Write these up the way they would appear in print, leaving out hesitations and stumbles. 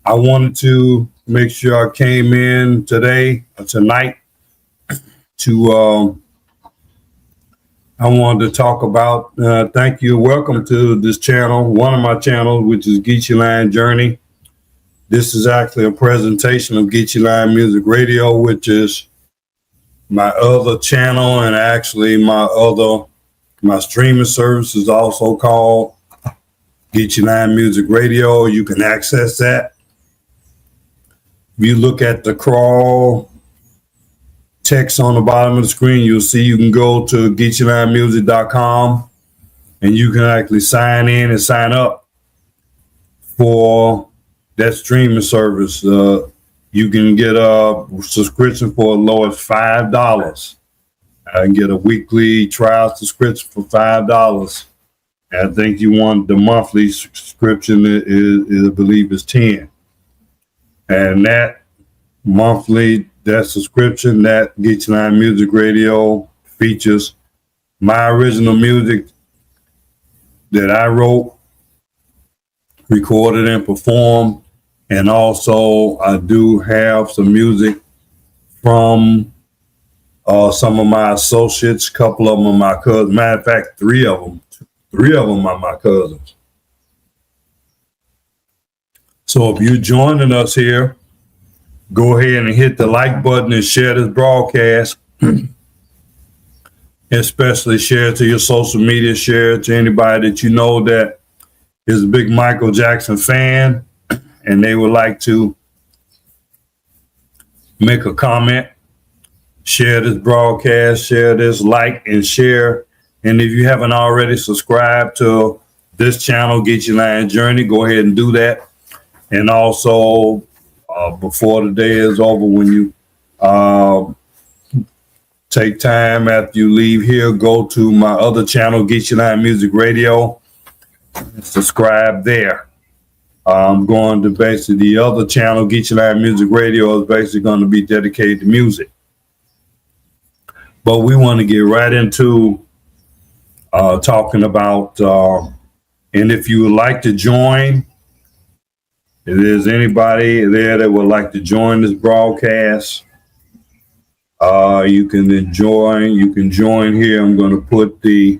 I wanted to make sure I came in tonight to, I wanted to talk about, thank you, welcome to this channel, one of my channels, which is Geechee Journey. This is actually a presentation of Geechee Music Radio, which is my other channel, and actually my streaming service is also called Geechee Music Radio. You can access that. If you look at the crawl text on the bottom of the screen, you'll see you can go to geecheemusic.com and you can actually sign in and sign up for that streaming service. You can get a subscription for as low as $5. I can get a weekly trial subscription for $5. I think you want the monthly subscription is I believe is 10. And that subscription, that Geechee Music Radio features my original music that I wrote, recorded, and performed. And also I do have some music from some of my associates. A couple of them are my cousins. Matter of fact, three of them are my cousins. So if you're joining us here, go ahead and hit the like button and share this broadcast. Especially share it to your social media, share it to anybody that you know that is a big Michael Jackson fan and they would like to make a comment. Share this broadcast, share this, like and share. And if you haven't already subscribed to this channel, Geechee Journey, go ahead and do that. And also, before the day is over, when you take time after you leave here, go to my other channel, Geechee Music Radio, and subscribe there. I'm going to basically the other channel, Geechee Music Radio, is basically going to be dedicated to music. But we want to get right into talking about, and if you would like to join, if there's anybody there that would like to join this broadcast, you can join here. I'm going to put in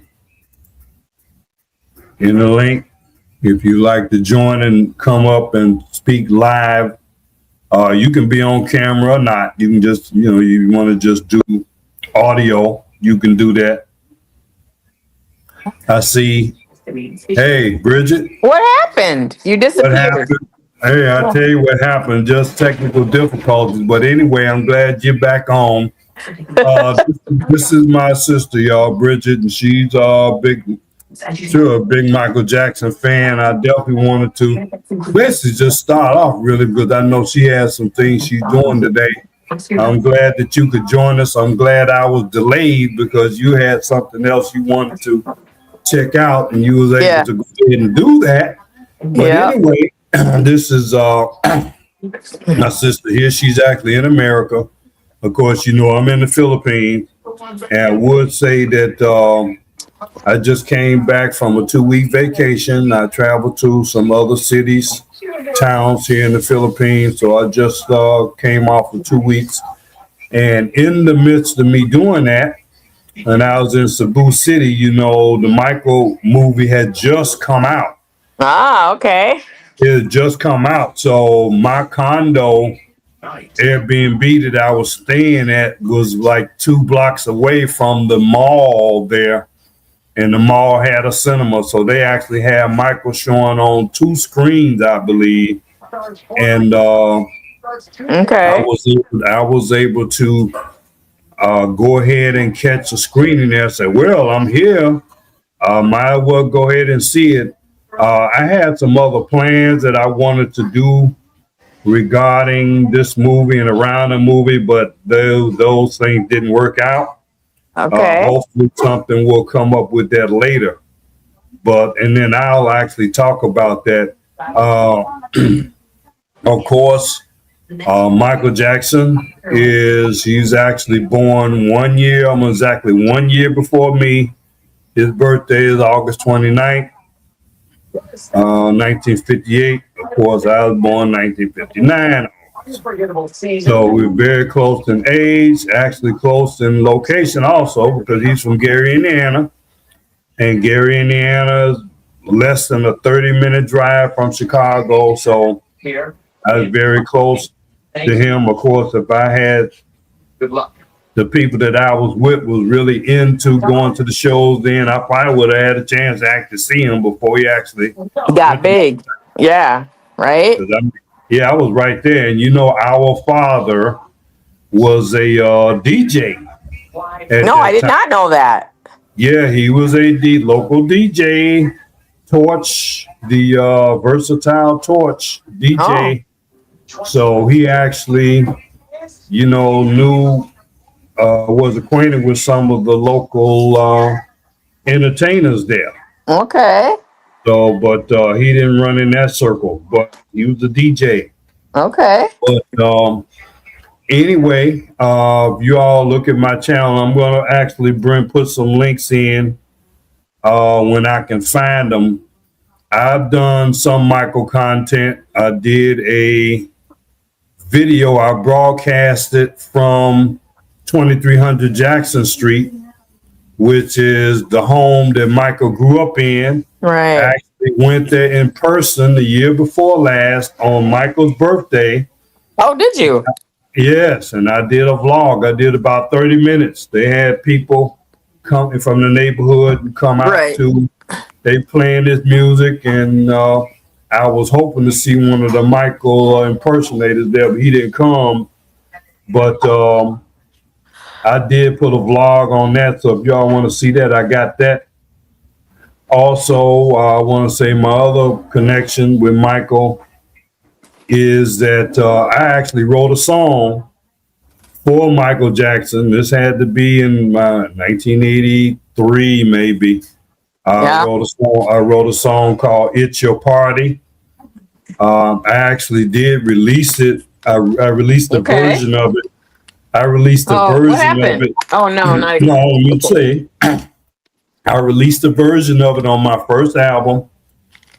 the link. If you like to join and come up and speak live, you can be on camera or not. You can just, you want to just do audio, you can do that. I see. Hey, Bridget. What happened? You disappeared. What happened? Hey, I'll tell you what happened. Just technical difficulties. But anyway, I'm glad you're back on. This is my sister, y'all, Bridget, and she's a big Michael Jackson fan. I definitely wanted to basically just start off really because I know she has some things she's doing today. I'm glad that you could join us. I'm glad I was delayed because you had something else you wanted to check out and you was able to go ahead and do that. But anyway, this is my sister here. She's actually in America. Of course, I'm in the Philippines, and I would say that I just came back from a 2-week vacation. I traveled to some other cities, towns here in the Philippines. So I just came off for 2 weeks. And in the midst of me doing that, and I was in Cebu City, the Michael movie had just come out. Ah, okay. It had just come out. So my condo, Airbnb that I was staying at was like 2 blocks away from the mall there. And the mall had a cinema, so they actually had Michael showing on 2 screens, I believe. And okay, I was able to go ahead and catch a screening there. Say, well, I'm here. Might as well go ahead and see it. I had some other plans that I wanted to do regarding this movie and around the movie, but those things didn't work out. Okay. Hopefully something will come up with that later. And then I'll actually talk about that. Of course, Michael Jackson he's actually born almost exactly 1 year before me. His birthday is August 29th. 1958. Of course, I was born 1959. So we're very close in age, actually close in location also, because he's from Gary, Indiana. And Gary, Indiana is less than a 30-minute drive from Chicago. So I was very close to him. Of course, if I had the people that I was with was really into going to the shows, then I probably would have had a chance to actually see him before he actually Got went to. big. Yeah. Right? Yeah, I was right there. And our father was a DJ at No, I that did time. not know that. Yeah, he was local DJ, Torch, the versatile Torch Oh. DJ. So he actually, knew, was acquainted with some of the local entertainers there. Okay. So, but he didn't run in that circle, but he was a DJ. Okay. But anyway, if you all look at my channel, I'm going to actually put some links in when I can find them. I've done some Michael content. I did a video. I broadcasted from 2300 Jackson Street, which is the home that Michael grew up in. I Right. actually went there in person the year before last on Michael's birthday. Oh, did you? Yes, and I did a vlog. I did about 30 minutes. They had people coming from the neighborhood and come out Right. to, they playing this music, and I was hoping to see one of the Michael impersonators there, but he didn't come. But I did put a vlog on that, so if y'all want to see that, I got that. Also, I want to say my other connection with Michael is that I actually wrote a song for Michael Jackson. This had to be in 1983, maybe. Yeah. I wrote a song called "It's Your Party." I actually did release it. I released a Okay. version of it. I released a Oh, what version of happened? it. Oh no, not No, again. let me say, I released a version of it on my first album.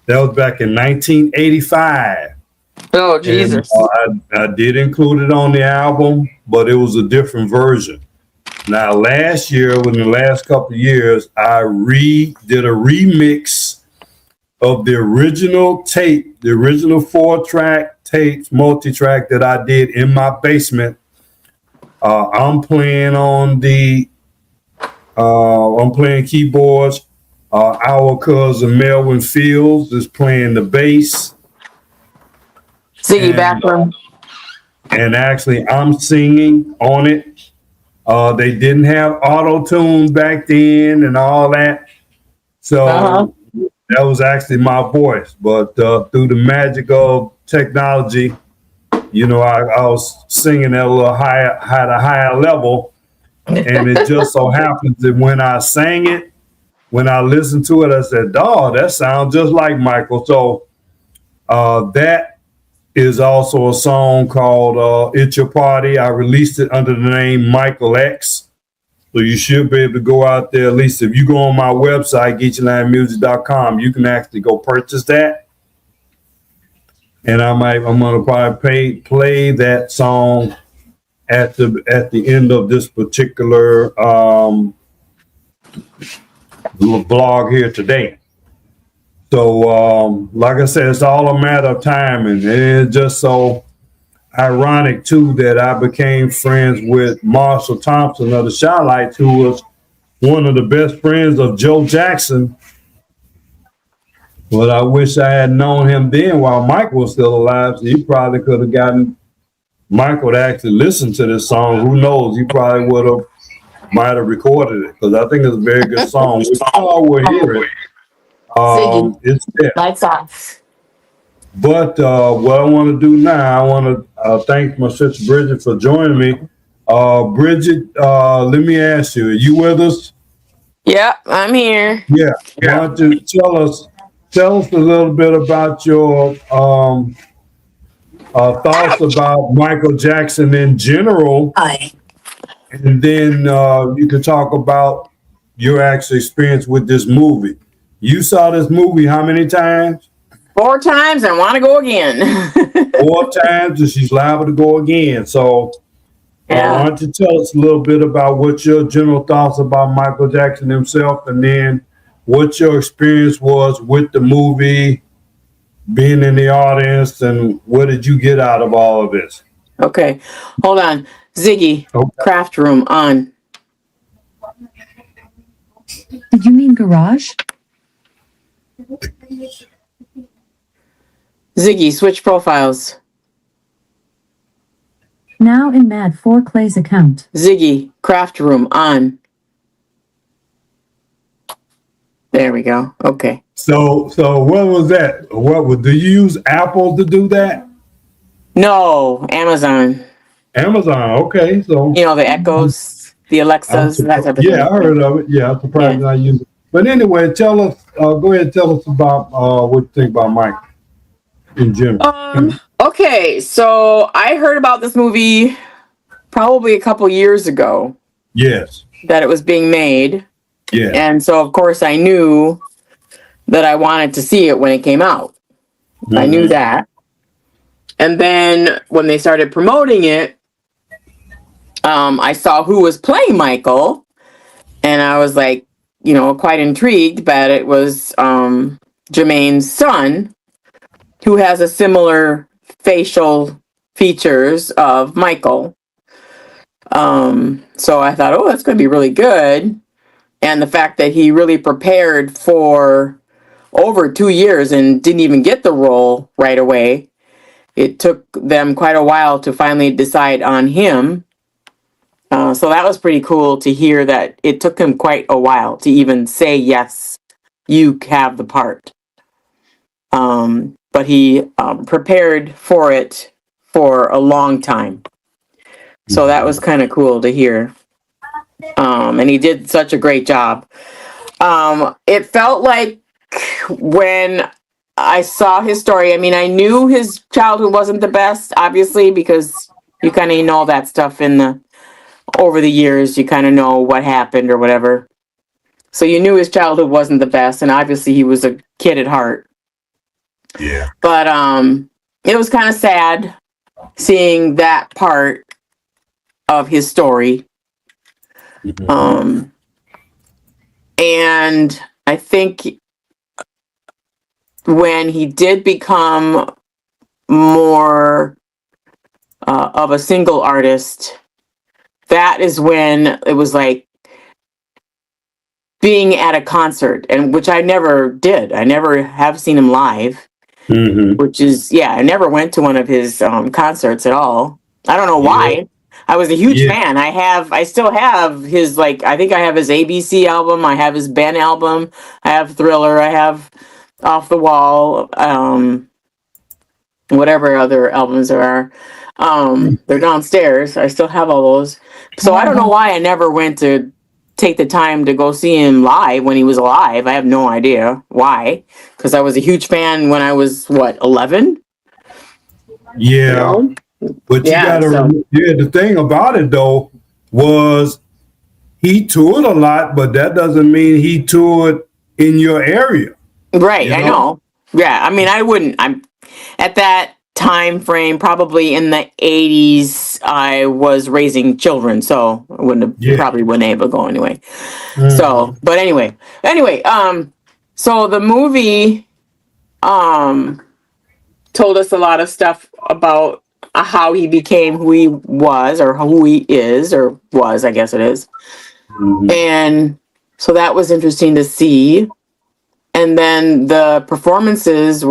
That was back in 1985. Oh, And Jesus. I did include it on the album, but it was a different version. Now, last year, within the last couple of years, I did a remix of the original tape, the original 4-track tapes, multi-track that I did in my basement. I'm playing I'm playing keyboards. Our cousin Melvin Fields is playing the bass. Ziggy And, backroom. and actually, I'm singing on it. They didn't have auto tune back then and all that. So that was actually my voice. But through the magic of technology, I was singing at a little higher level. And it just so happens that when I sang it, when I listened to it, I said, "Dog, that sounds just like Michael." So that is also a song called "It's Your Party." I released it under the name Michael X. So you should be able to go out there. At least if you go on my website, geecheelandmusic.com, you can actually go purchase that. And I'm gonna probably play that song at the end of this particular vlog here today. So like I said, it's all a matter of timing. And it's just so ironic too that I became friends with Marshall Thompson of the Shy-Lights, who was one of the best friends of Joe Jackson. But I wish I had known him then while Mike was still alive. So he probably could have gotten Michael to actually listen to this song. Who knows? He probably might have recorded it, because I think it's a very good song. We all will hear it. Ziggy. It's there. Lights off. But what I want to do now, I want to thank my sister Bridget for joining me. Bridget, let me ask you, are you with us? Yep, I'm here. Yeah. Why don't you tell us a little bit about your thoughts about Michael Jackson in general, Hi. and then you can talk about your actual experience with this movie. You saw this movie how many times? 4 times and want to go again. 4 times, and she's liable to go again. So, why Yeah. don't you tell us a little bit about what your general thoughts about Michael Jackson himself, and then what your experience was with the movie, being in the audience, and what did you get out of all of this? Okay. Hold on. Ziggy, Okay. craft room on. Did you mean garage? Ziggy, switch profiles. Now in Mad 4 Clay's account. Ziggy, craft room on. There we go. Okay. So what was that? Do you use Apple to do that? No, Amazon. Amazon. Okay, so You know, the Echoes, the Alexas, that type of yeah, thing. I heard of it. Yeah, I'm Yeah. surprised I use it. But anyway, tell us. Go ahead, and tell us about what you think about Mike in general. Okay, so I heard about this movie probably a couple years ago Yes. that it was being made. Yeah. And so, of course, I knew that I wanted to see it when it came out. I knew that. And then when they started promoting it, I saw who was playing Michael. And I was like, you know, quite intrigued that it was Jermaine's son, who has a similar facial features of Michael. So I thought, oh, that's going to be really good. And the fact that he really prepared for over 2 years and didn't even get the role right away. It took them quite a while to finally decide on him. So that was pretty cool to hear that it took him quite a while to even say, yes, you have the part. But he prepared for it for a long time. So that was kind of cool to hear. And he did such a great job. It felt like when I saw his story, I mean, I knew his childhood wasn't the best, obviously, because you kind of know that stuff over the years, you kind of know what happened or whatever. So you knew his childhood wasn't the best, and obviously he was a kid at heart. Yeah. But it was kind of sad seeing that part of his story. And I think when he did become more of a single artist, that is when it was like being at a concert, and which I never did. I never have seen him live, which is, yeah, I never went to one of his concerts at all. I don't know why. I was a huge fan. I still have his, like, I think I have his ABC album. I have his Ben album. I have Thriller. I have Off the Wall. Whatever other albums there are. They're downstairs. I still have all those. So I don't know why I never went to take the time to go see him live when he was alive. I have no idea why. Because I was a huge fan when I was, what, 11? Yeah. You know? But you gotta the thing about it though was he toured a lot, but that doesn't mean he toured in your area. Right, I know. Yeah, I mean, I'm at that time frame, probably in the 80s, I was raising children, so I probably wouldn't able to go anyway. So, but anyway, so the movie told us a lot of stuff about how he became who he was, or who he is, or was, I guess it is. And so that was interesting to see. And then the performances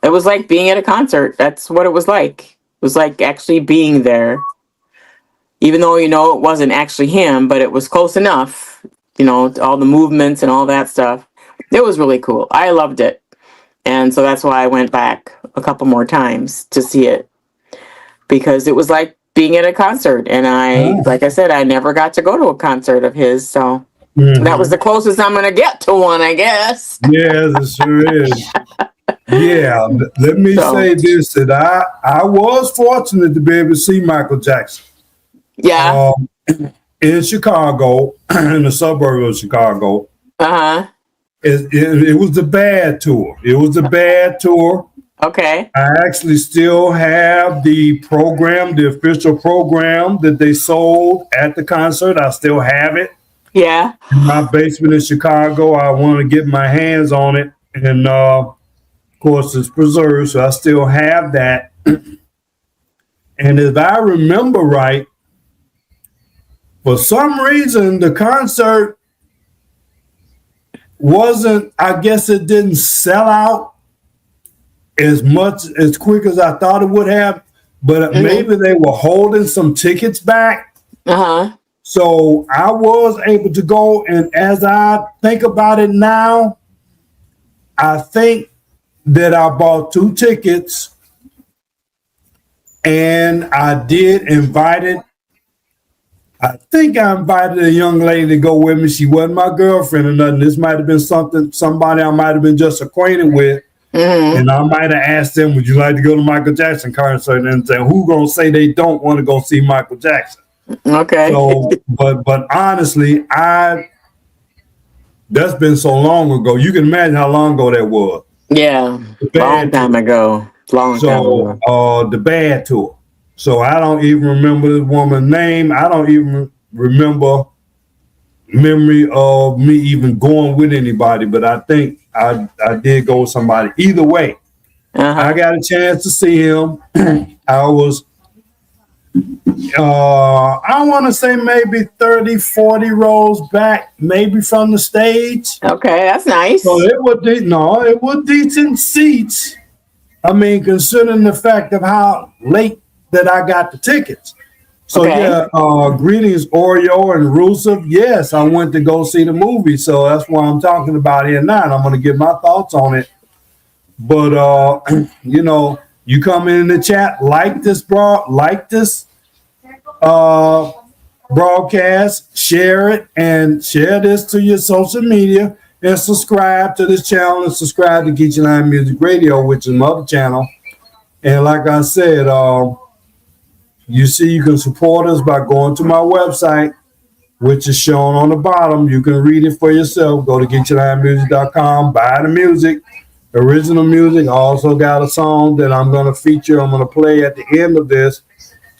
it was like being at a concert. That's what it was like. It was like actually being there. Even though, it wasn't actually him, but it was close enough, all the movements and all that stuff. It was really cool. I loved it. And so that's why I went back a couple more times to see it. Because it was like being at a concert. And like I said, I never got to go to a concert of his. So that was the closest I'm going to get to one, I guess. Yes, it sure is. Yeah, let me say this, that I was fortunate to be able to see Michael Jackson. Yeah. In Chicago, in the suburb of Chicago. Uh-huh. It was the bad tour. It was a bad tour. Okay. I actually still have the program, the official program that they sold at the concert. I still have it Yeah. in my basement in Chicago. I want to get my hands on it, and of course, it's preserved, so I still have that. And if I remember right, for some reason, the concert wasn't. I guess it didn't sell out as much as quick as I thought it would have, but Mm-hmm. maybe they were holding some tickets back. Uh-huh. So I was able to go, and as I think about it now, I think that I bought 2 tickets, and I did invite it. I think I invited a young lady to go with me. She wasn't my girlfriend or nothing. This might have been somebody I might have been just acquainted with. Mm-hmm. And I might have asked them, would you like to go to Michael Jackson concert? And say, who gonna say they don't want to go see Michael Jackson? Okay. So, but honestly, that's been so long ago. You can imagine how long ago that was. Yeah. The Long bad time tour. ago. Long time So, ago. the bad tour. So I don't even remember this woman's name. I don't even remember memory of me even going with anybody. But I think I did go with somebody. Either way, I Uh-huh. got a chance to see him. I was I want to say maybe 30, 40 rows back, maybe from the stage. Okay, that's So nice. it was decent seats. I mean, considering the fact of how late that I got the tickets. So Okay. yeah, greetings Oreo and Rusev. Yes, I went to go see the movie, so that's what I'm talking about here now. And I'm going to give my thoughts on it. But you come in the chat, like this, bro, like this uh, broadcast, share it, and share this to your social media, and subscribe to this channel, and subscribe to Geechee Line Music Radio, which is another channel. And like I said, you see, you can support us by going to my website, which is shown on the bottom. You can read it for yourself. Go to geecheemusic.com, buy the music, original music. I also got a song that I'm going to feature. I'm going to play at the end of this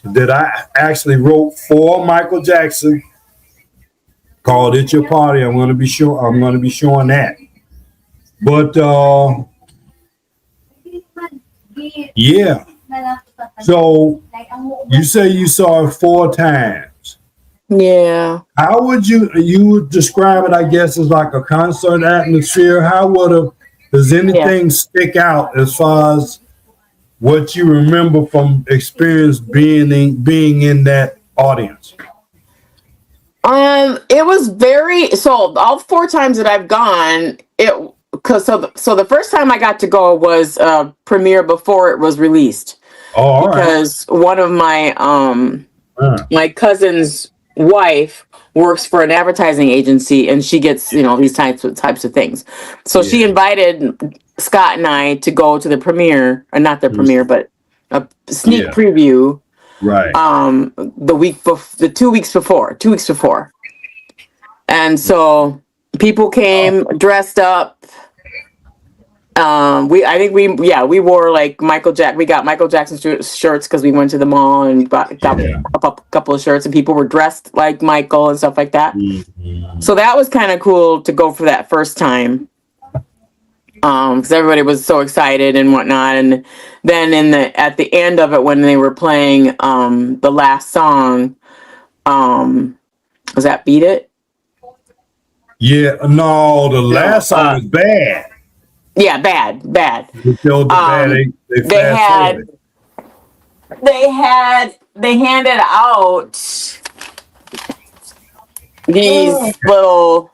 that I actually wrote for Michael Jackson called "It's Your Party." I'm going to be showing that. But yeah. So you say you saw it 4 times. Yeah. How would you would describe it? I guess as like a concert atmosphere. How would a does Yeah. anything stick out as far as what you remember from experience being in that audience? It was very so all 4 times that I've gone, it because so the first time I got to go was premiere before it was released Oh, all right. because one of my Uh, my cousin's wife works for an advertising agency and she gets these types of things. So she yeah. invited Scott and I to go to the premiere, or not the premiere, but a sneak Yeah. preview Right. the 2 weeks before. And so people came dressed up. We wore like we got Michael Jackson shirts because we went to the mall and got Yeah. a couple of shirts, and people were dressed like Michael and stuff like that. Mhm. So that was kind of cool to go for that first time. Because everybody was so excited and whatnot, and then at the end of it when they were playing the last song, was that Beat It? Yeah. No, the No, last song was bad. yeah, bad. They showed the bad. Um, They they fast had forwarded. they handed out these little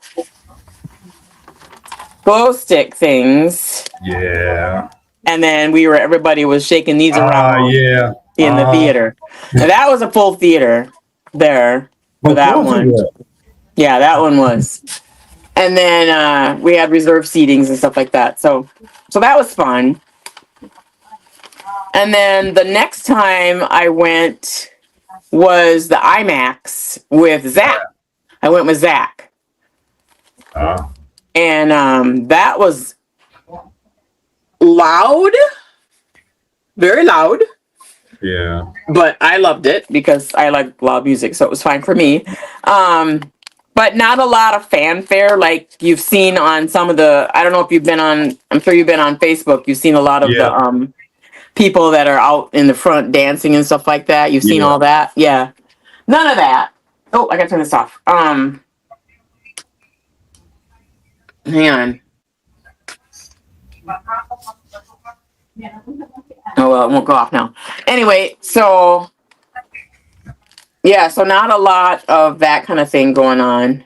glow stick things, Yeah. and then everybody was shaking these around Yeah. in the theater, and that was a full theater there for Of that course it one. was. Yeah, that one was. And then we had reserved seatings and stuff like that. So that was fun. And then the next time I went was the IMAX with Zach. I went with Zach. Uh, And that was loud, very loud. Yeah. But I loved it because I like loud music, so it was fine for me. But not a lot of fanfare like you've seen on some of the. I don't know if you've been on. I'm sure you've been on Facebook. You've seen a lot of Yeah. the people that are out in the front dancing and stuff like that. You've seen Yeah. all that, yeah. None of that. Oh, I gotta turn this off. Hang on. Oh well, it won't go off now. Anyway, so yeah, so not a lot of that kind of thing going on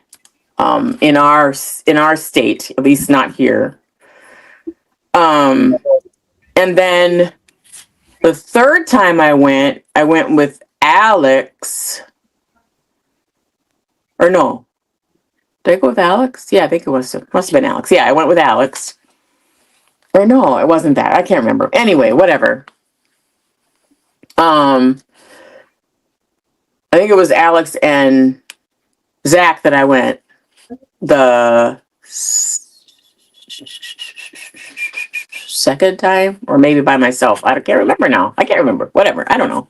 in our state, at least not here. And then the third time I went with Alex. Or no. Did I go with Alex? Yeah, I think it must have been Alex. Yeah, I went with Alex. Or no, it wasn't that. I can't remember. Anyway, whatever. I think it was Alex and Zach that I went the second time, or maybe by myself. I can't remember now. I can't remember. Whatever. I don't know.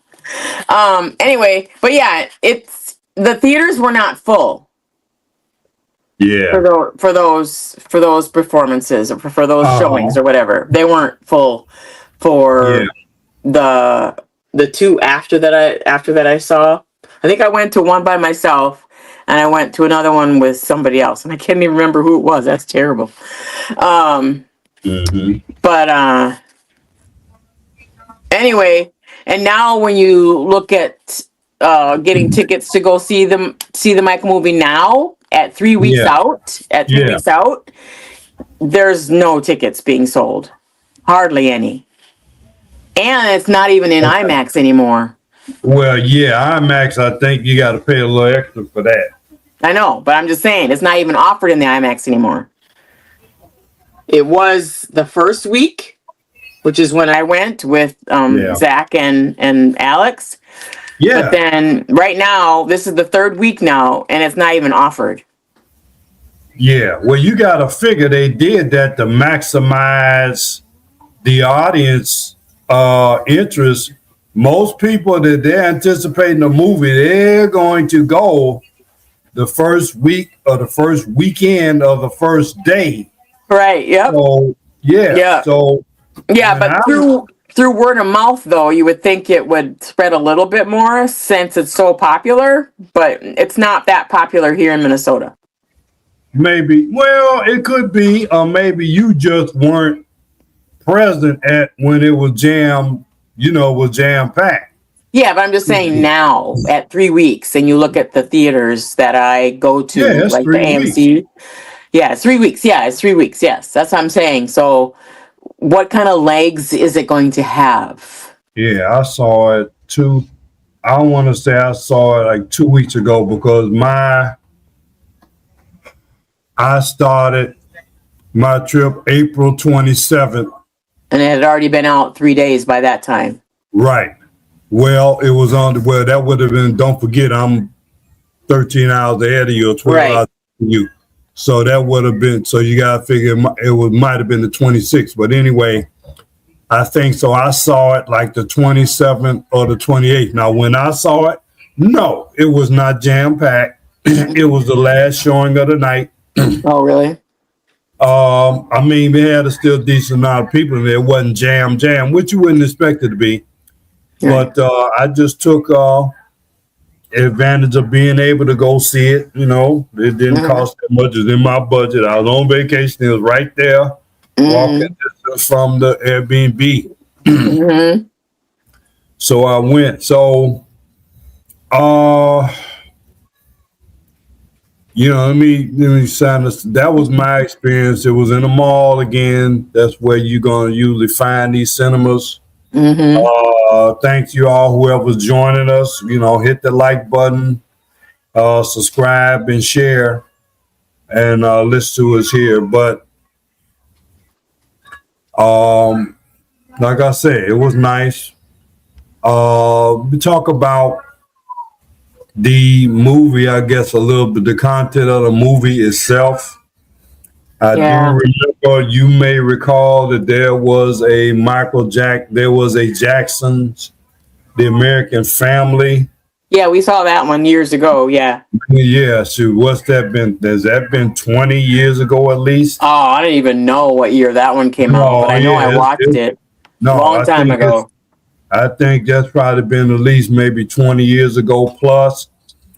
Anyway, but yeah, the theaters were not full. Yeah. For those performances or for those showings or whatever. They weren't full for the two after that I saw. I think I went to one by myself and I went to another one with somebody else, and I can't even remember who it was. That's terrible. But anyway, and now when you look at getting tickets to go see the Michael movie now at 3 weeks out, there's no tickets being sold, hardly any, and it's not even in IMAX anymore. Well, yeah, IMAX, I think you got to pay a little extra for that. I know, but I'm just saying it's not even offered in the IMAX anymore. It was the first week, which is when I went with Zach and Alex. Yeah. But then right now, this is the third week now, and it's not even offered. Yeah. Well, you got to figure they did that to maximize the audience interest. Most people that they're anticipating a movie, they're going to go the first week or the first weekend of the first day. Right. Yep. So, yeah. So, yeah, but through word of mouth, though, you would think it would spread a little bit more since it's so popular, but it's not that popular here in Minnesota. Maybe. Well, it could be, or maybe you just weren't present at when it was jam packed. Yeah, but I'm just saying now at 3 weeks, and you look at the theaters that I go to, like the AMC. Weeks. Yeah, it's 3 weeks. Yeah, it's 3 weeks. Yes, that's what I'm saying. So what kind of legs is it going to have? Yeah, I saw it I want to say I saw it like 2 weeks ago because I started my trip April 27th. And it had already been out 3 days by that time. Right. Well, it was that would have been, don't forget, I'm 13 hours ahead of you or 12 hours ahead of you. So that would have been, so you got to figure it might have been the 26th. But anyway, I think so. I saw it like the 27th or the 28th. Now, when I saw it, no, it was not jam-packed. It was the last showing of the night. Oh, really? I mean, they had a still decent amount of people in there. It wasn't jam, which you wouldn't expect it to be. Right. But I just took advantage of being able to go see it. You know, it didn't cost that much. It's in my budget. I was on vacation. It was right there, walking distance from the Airbnb. So I went. So, let me sign this. That was my experience. It was in a mall again. That's where you're gonna usually find these cinemas. Thank you all, whoever's joining us. Hit the like button, subscribe and share, and listen to us here. But like I said, it was nice. We talk about the movie, I guess, a little bit, the content of the movie itself. I do Yeah. remember, you may recall that there was a Jackson's, The American Family. Yeah, we saw that one years ago. Yeah. Yeah, shoot, what's that been? Has that been 20 years ago at least? Oh, I don't even know what year that one came out, but No, I know I yeah, watched it no, long time ago. I think that's probably been at least maybe 20 years ago plus.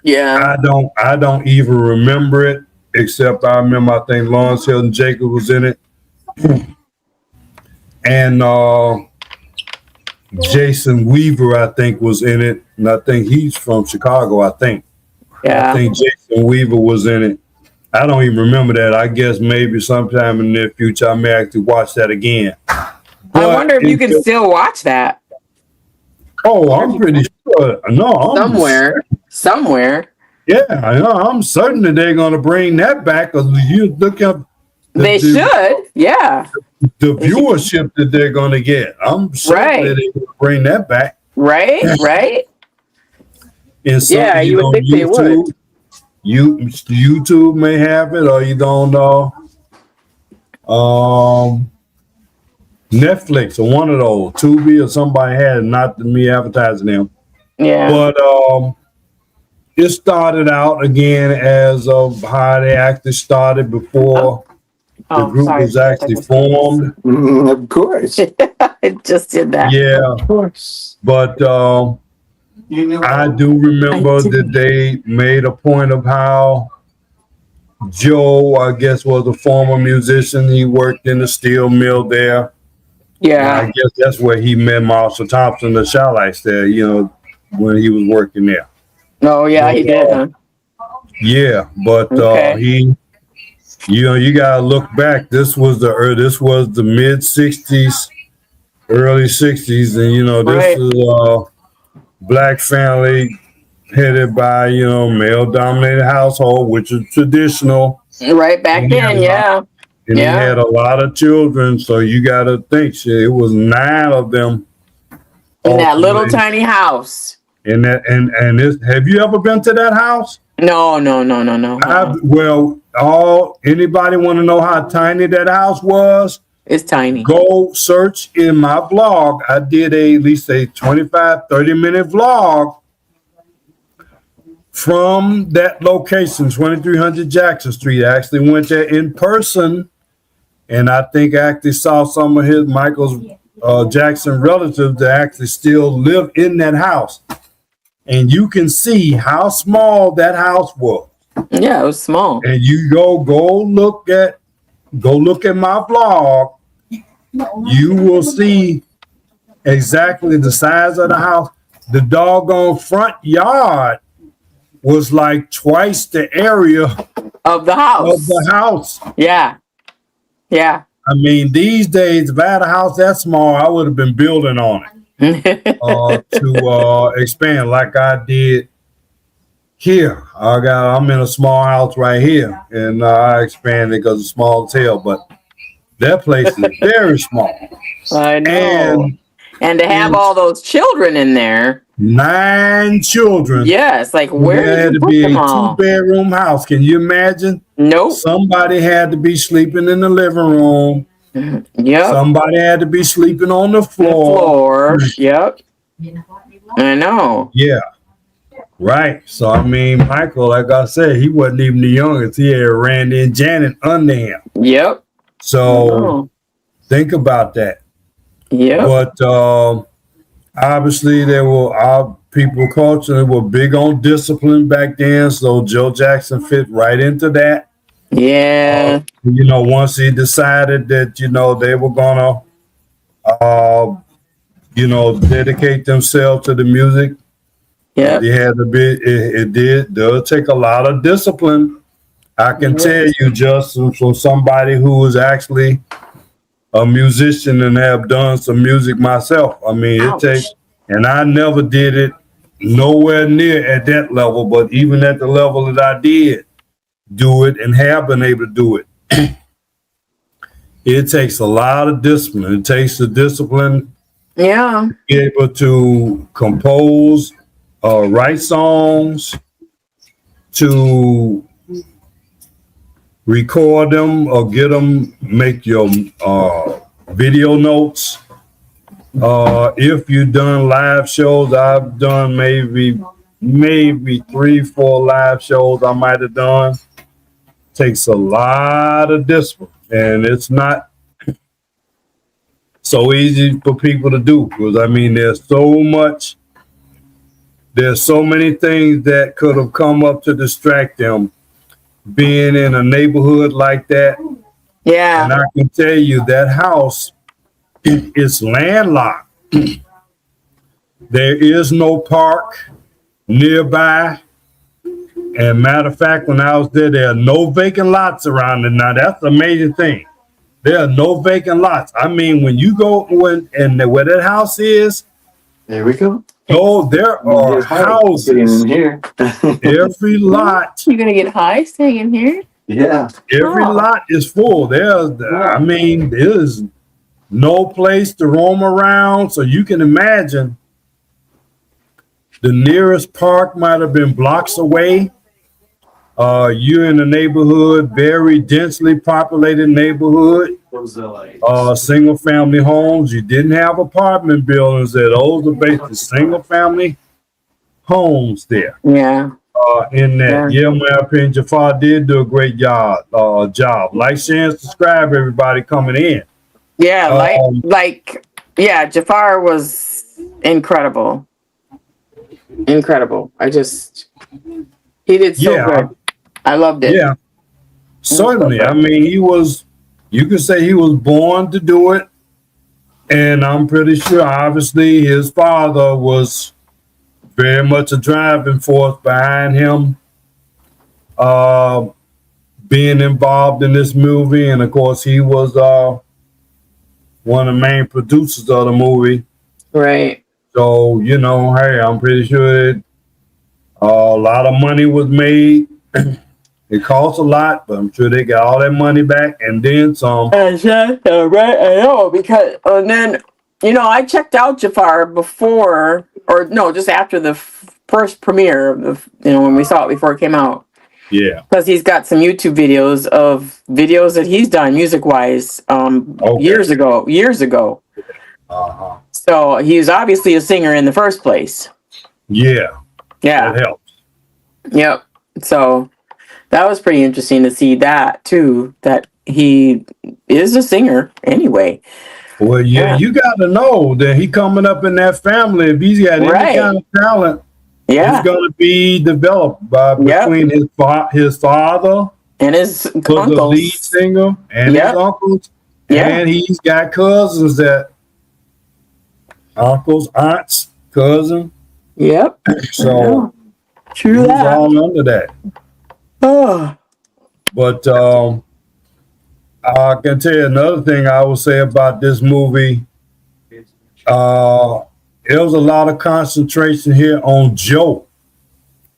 Yeah. I don't even remember it, except I remember, I think Lawrence Hilton Jacob was in it, and Jason Weaver, I think, was in it, and I think he's from Chicago. I Yeah. think Jason Weaver was in it. I don't even remember that. I guess maybe sometime in the near future I may actually watch that again. I But wonder if you can still watch that I'm pretty sure. No, somewhere. yeah, I'm certain that they're going to bring that back. Because you look up They should. Yeah. the viewership that they're going to get. I'm certain that Right. they're going to bring that back. Right. Right. And Yeah, you would think they would. YouTube may have it, or you don't know. Netflix or one of those, Tubi or somebody had it, not me advertising them. Yeah. But it started out again as of how they actually started before the group sorry. was actually formed. Of course. It just did that. Yeah, Of course. but You know, I do remember that they made a point of how Joe, I guess, was a former musician. He worked in the steel mill there. And I Yeah. guess that's where he met Marshall Thompson, the Shallites there, when he was working there. Oh, yeah, he did. Huh? Yeah, but Okay. you gotta look back. This was the mid '60s, early '60s, and this Right. is black family headed by male dominated household, which is traditional. Right back then. Yeah. And he Yeah. had a lot of children, so you got to think, shit, it was 9 of them In that little ultimately. tiny house. And have you ever been to that house? No. Anybody want to know how tiny that house was? It's tiny. Go search in my vlog. I did at least a 25, 30-minute vlog from that location, 2300 Jackson Street. I actually went there in person, and I think I actually saw some of Michael's Jackson relatives that actually still live in that house. And you can see how small that house was. Yeah, it was small. And you go look at my vlog. You will see exactly the size of the house. The doggone front yard was like twice the area Of the house. Yeah. Yeah. I mean, these days, if I had a house that small, I would have been building on it to expand like I did here. I'm in a small house right here, and I expanded because it's small as hell, but that place is very small. I know. And to have all those children in there. 9 children. Yes, like where There had did you to put be them a all? 2-bedroom house. Can you imagine? Nope. Somebody had to be sleeping in the living room. Yep. Somebody had to be sleeping on the floor. Yep. I know. Yeah. Right. So I mean, Michael, like I said, he wasn't even the youngest. He had Randy and Janet under him. Yep. So think about that. Yep. But obviously there were our people culture, they were big on discipline back then. So Joe Jackson fit right into that. Yeah. Once he decided that, they were gonna dedicate themselves to the music. Yeah. They had to be. It does take a lot of discipline. I can tell you, just from somebody who was actually a musician and have done some music myself. I mean, it takes, and I never did it nowhere near at that level, but even at the level that I did do it and have been able to do it, it takes a lot of discipline. It takes the discipline Yeah. to be able to compose, write songs, to record them or get them, make your video notes. If you've done live shows, I've done maybe 3, 4 live shows I might have done. Takes a lot of discipline, and it's not so easy for people to do, because I mean there's so many things that could have come up to distract them being in a neighborhood like that. Yeah. And I can tell you that house is landlocked. There is no park nearby. And matter of fact, when I was there are no vacant lots around it. Now that's the major thing. There are no vacant lots. I mean, when you go where that house is, There we go. oh, there are houses. In here. Every lot, You're gonna get high staying in here? Yeah. every lot is full. There's no place to roam around. So you can imagine the nearest park might have been blocks away. You're in a neighborhood, very densely populated neighborhood, single family homes. You didn't have apartment buildings there. Those are basically single family homes there. Yeah. In that, yeah, in my opinion, Jafar did do a great job. Like, share, and subscribe, everybody coming in. Yeah, Jafar was incredible. Incredible. He did so good. I loved it. Yeah, certainly. I mean, you could say he was born to do it. And I'm pretty sure, obviously, his father was very much a driving force behind him being involved in this movie. And of course, he was one of the main producers of the movie. Right. So, hey, I'm pretty sure a lot of money was made. It cost a lot, but I'm sure they got all that money back and then some. Right, I know, because and then I checked out Jafar before, or no, just after the first premiere of when we saw it before it came out. Yeah, because he's got some YouTube videos that he's done music wise years ago. Uh-huh. So he was obviously a singer in the first place. Yeah, that helps. Yep. So that was pretty interesting to see that too, that he is a singer anyway. Well, yeah, you got to know that he coming up in that family. If he's got any kind of talent, it's going to be developed between his father and his uncles, the lead singer, and his uncles. And he's got cousins uncles, aunts, cousin. Yep. So true, he's all under that. Oh. But I can tell you another thing I will say about this movie. There was a lot of concentration here on Joe.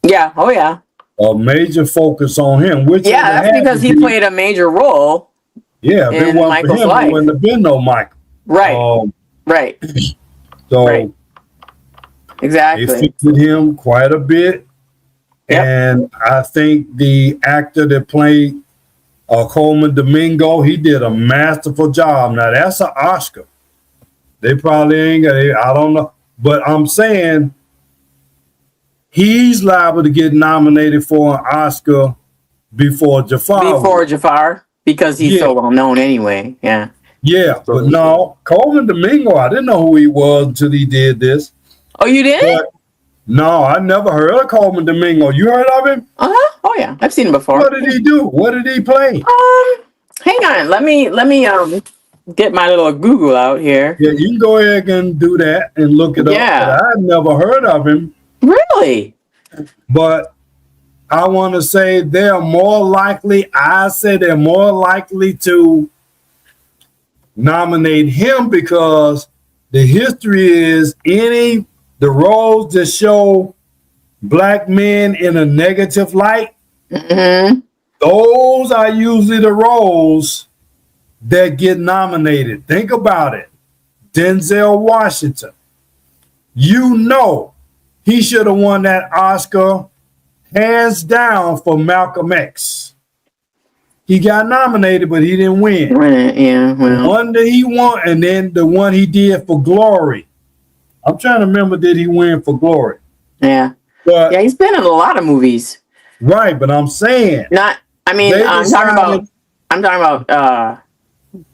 Yeah. Oh, yeah. A major focus on him. Which that's because he played a major role. Yeah, if it wasn't for him, there wouldn't have been no Michael. Right. Right. So exactly, they featured him quite a bit. Yep. And I think the actor that played Coleman Domingo, he did a masterful job. Now that's an Oscar. They probably ain't got it. I don't know. But I'm saying he's liable to get nominated for an Oscar before Jafar. Because he's so well known anyway. Yeah. Yeah, but no, Coleman Domingo, I didn't know who he was until he did this. Oh, you did? But no, I never heard of Coleman Domingo. You heard of him? Uh-huh. Oh yeah, I've seen him before. What did he do? What did he play? Hang on. Let me get my little Google out here. Yeah, you can go ahead and do that and look it up. But I've never heard of him. Really? But I want to say they're more likely to nominate him because the history is the roles that show black men in a negative light, those are usually the roles that get nominated. Think about it. Denzel Washington. He should have won that Oscar hands down for Malcolm X. he got nominated, but he didn't win. Yeah, The well, one that he won, and then the one he did for Glory. I'm trying to remember, did he win for Glory? yeah. But He's been in a lot of movies. right, but I'm saying Not, I mean, they I'm decided talking about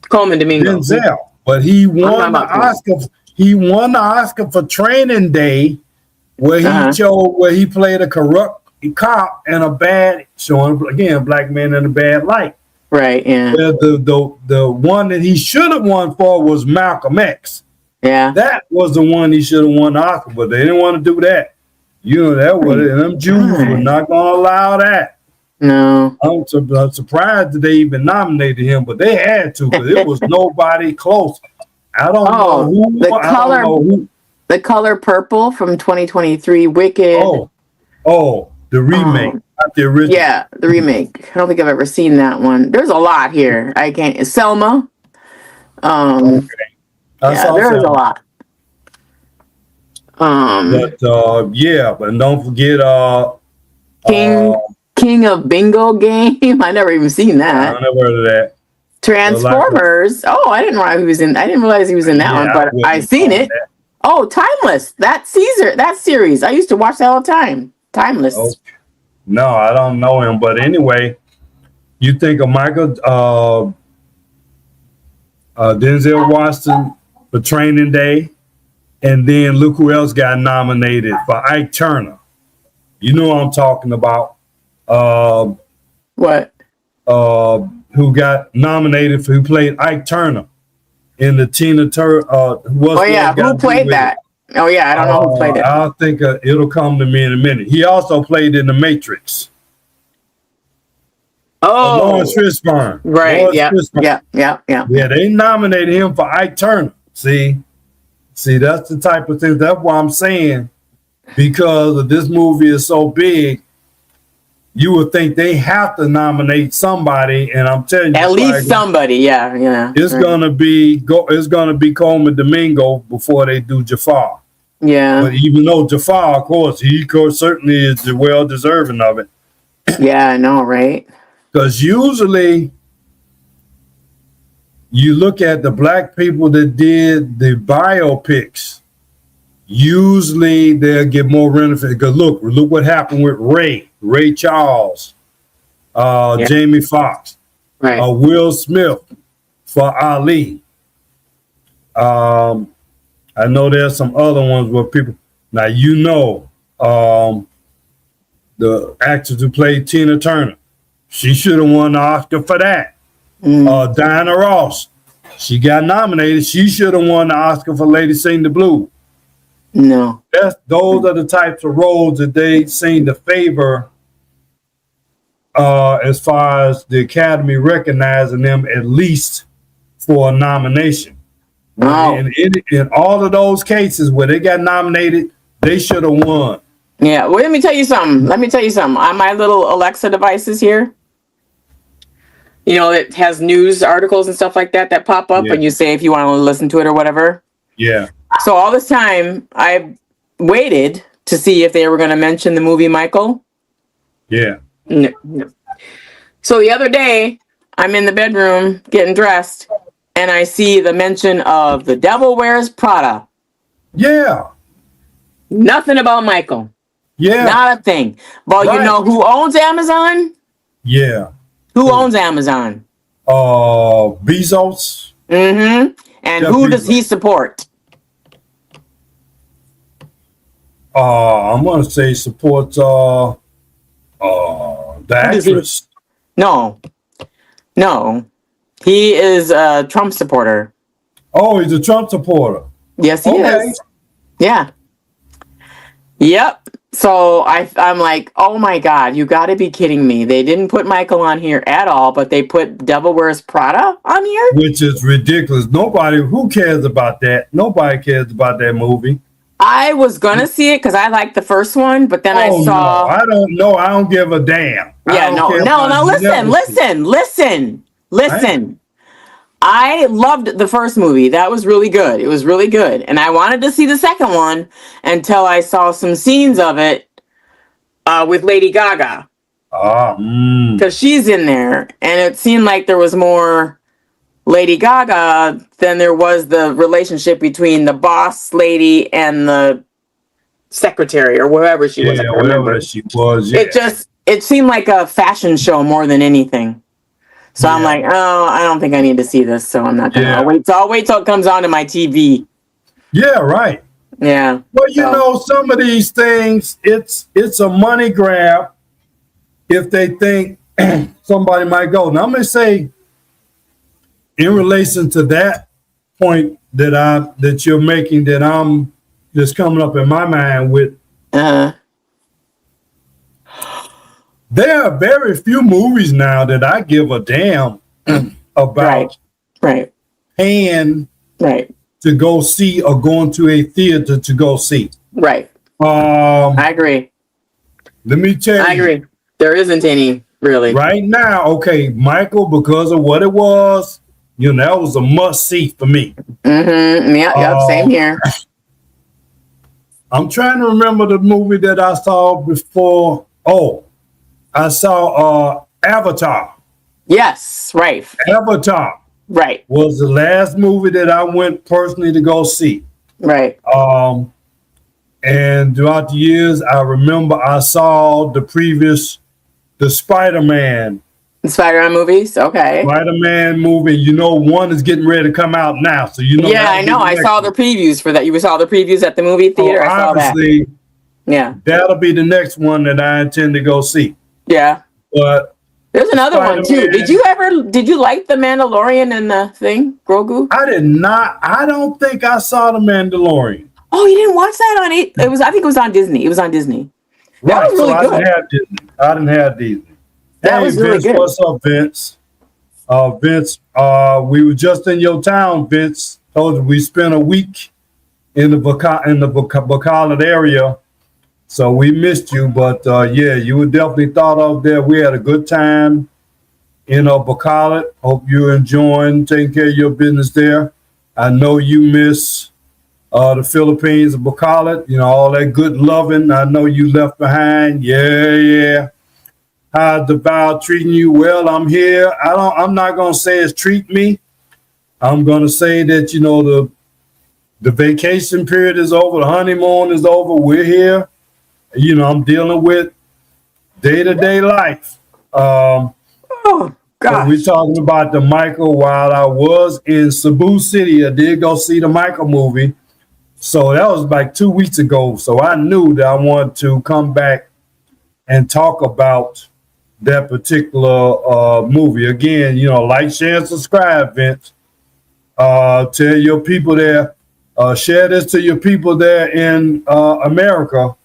Coleman Domingo. Denzel, but he won talking the about Coleman. Oscar. He won the Oscar for Training Day, where he played a corrupt cop and a bad, showing again a black man in a bad light. Right, yeah. Where the one that he should have won for was Malcolm X. Yeah. That was the one he should have won the Oscar, but they didn't want to do that. You know, that was it. Them Jews were not going to allow that. No. I'm surprised that they even nominated him, but they had to because it was nobody close. I don't know who. The Color Purple from 2023, Wicked. The remake, not the original. Yeah, the remake. I don't think I've ever seen that one. There's a lot here. I can't. Selma. Okay. There's a lot. But don't forget King of Bingo Game. I never even seen that. I never heard of that. Transformers. I didn't realize he was in. I didn't realize he was in that one, but I seen it. That. Oh, Timeless. That series. I used to watch that all the time. Timeless. Okay. No, I don't know him, but anyway, you think of Michael Denzel Washington for Training Day, and then look who else got nominated for Ike Turner. You know what I'm talking about. What? Who got nominated who played Ike Turner in the Tina Turner? Who played that? Oh yeah, I don't know who played it. I think it'll come to me in a minute. He also played in The Matrix. Lawrence Fishburne. Right. Yeah. Yeah, they nominated him for Ike Turner. See, that's the type of thing. That's why I'm saying, because this movie is so big, you would think they have to nominate somebody, and I'm telling you, at least somebody. Yeah. It's gonna be Coleman Domingo before they do Jafar. Yeah. But even though Jafar, of course, he certainly is well deserving of it. Yeah, I know, right? Because usually you look at the black people that did the biopics, usually they'll get more benefit. Because look what happened with Ray Charles, Jamie Foxx, right. Will Smith for Ali. I know there's some other ones where people, now the actress who played Tina Turner, she should have won the Oscar for that. Diana Ross, she got nominated. She should have won the Oscar for Lady Sing the Blues. No. Those are the types of roles that they seem to favor as far as the Academy recognizing them at least for a nomination. In all of those cases where they got nominated, they should have won. Yeah, well, let me tell you something. On my little Alexa devices here, it has news articles and stuff like that pop up, and you say if you want to listen to it or whatever. Yeah. So all this time, I waited to see if they were going to mention the movie Michael. Yeah. No. So the other day, I'm in the bedroom getting dressed, and I see the mention of The Devil Wears Prada. Yeah. Nothing about Michael. Yeah. Not a thing. Well, you know who owns Amazon? Yeah. Who owns Amazon? Bezos. Mm-hmm. And who does he support? I'm gonna say supports the actress. No. He is a Trump supporter. Oh, he's a Trump supporter. Yes, he is. Yeah. Yep. So I'm like, oh my God, you got to be kidding me. They didn't put Michael on here at all, but they put Devil Wears Prada on here? Which is ridiculous. Who cares about that? Nobody cares about that movie. I was going to see it because I liked the first one, but then I saw... No, I don't know. I don't give a damn. Yeah, listen. I loved the first movie. That was really good. It was really good. And I wanted to see the second one until I saw some scenes of it with Lady Gaga. Because she's in there, and it seemed like there was more Lady Gaga than there was the relationship between the boss lady and the secretary or whoever she was. I can't remember. Whatever she was. Yeah. It seemed like a fashion show more than anything. So I'm like, oh, I don't think I need to see this, so I'm not gonna. I'll wait till it comes onto my TV. Yeah, right. Yeah. Well, you know, some of these things, it's a money grab if they think somebody might go. Now, I'm gonna say, in relation to that point that you're making, that I'm just coming up in my mind with. There are very few movies now that I give a damn about paying to go see or going to a theater to go see. Right. I agree. Let me tell you. I agree. There isn't any, really. Right now, okay, Michael, because of what it was, you know, that was a must-see for me. Mm-hmm. Yep, same here. I'm trying to remember the movie that I saw before. Oh, I saw Avatar. Yes, right. Avatar. Right. Was the last movie that I went personally to go see. Right. And throughout the years, I remember I saw the Spider-Man. The Spider-Man movies? Okay. Spider-Man movie. You know, one is getting ready to come out now. So you know. Yeah, I know. I saw the previews for that. You saw the previews at the movie theater? I saw that. Yeah. That'll be the next one that I intend to go see. Yeah. But there's another one too. Did you like The Mandalorian and the thing, Grogu? I did not. I don't think I saw The Mandalorian. Oh, you didn't watch that on it? I think it was on Disney. It was on Disney. That was really good. I didn't have Disney. That was really good. What's up, Vince? Vince, we were just in your town, Vince. Told you we spent a week in the Bacallet area. So we missed you, but yeah, you were definitely thought of there. We had a good time in Bacallet. Hope you're enjoying taking care of your business there. I know you miss the Philippines and Bacallet. You know, all that good loving. I know you left behind. Yeah. How's the vow treating you? Well, I'm here. I'm not gonna say it's treat me. I'm gonna say that, you know, the vacation period is over, the honeymoon is over. We're here. You know, I'm dealing with day-to-day life. Oh, gosh. We're talking about the Michael. While I was in Cebu City, I did go see the Michael movie. So that was like 2 weeks ago. So I knew that I wanted to come back and talk about that particular movie. Again, you know, like, share, and subscribe, Vince. Tell your people there. Share this to your people there in America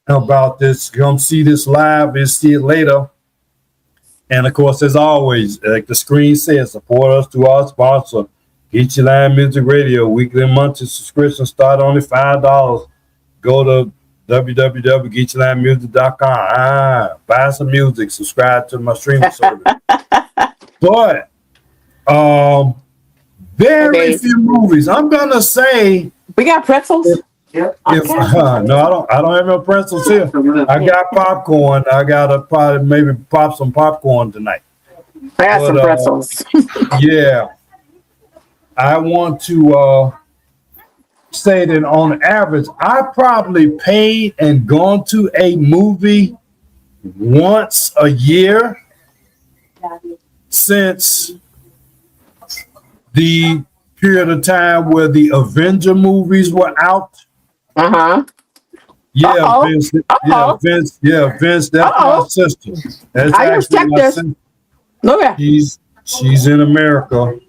about this. Come see this live and see it later. And of course, as always, like the screen says, support us through our sponsor, Geechee Live Music Radio. Weekly and monthly subscription start only $5. Go to www.geecheelivemusic.com. Buy some music, subscribe to my streaming service. But very few movies. I'm gonna say we got pretzels. No, I don't have no pretzels here. I got popcorn. I gotta probably maybe pop some popcorn tonight. I got some pretzels. Yeah. I want to say that on average, I probably paid and gone to a movie once a year since the period of time where the Avenger movies were out. Yeah, Vince. Yeah, Vince. Yeah, Vince. That's my sister. That's actually my sister. Okay. She's in America.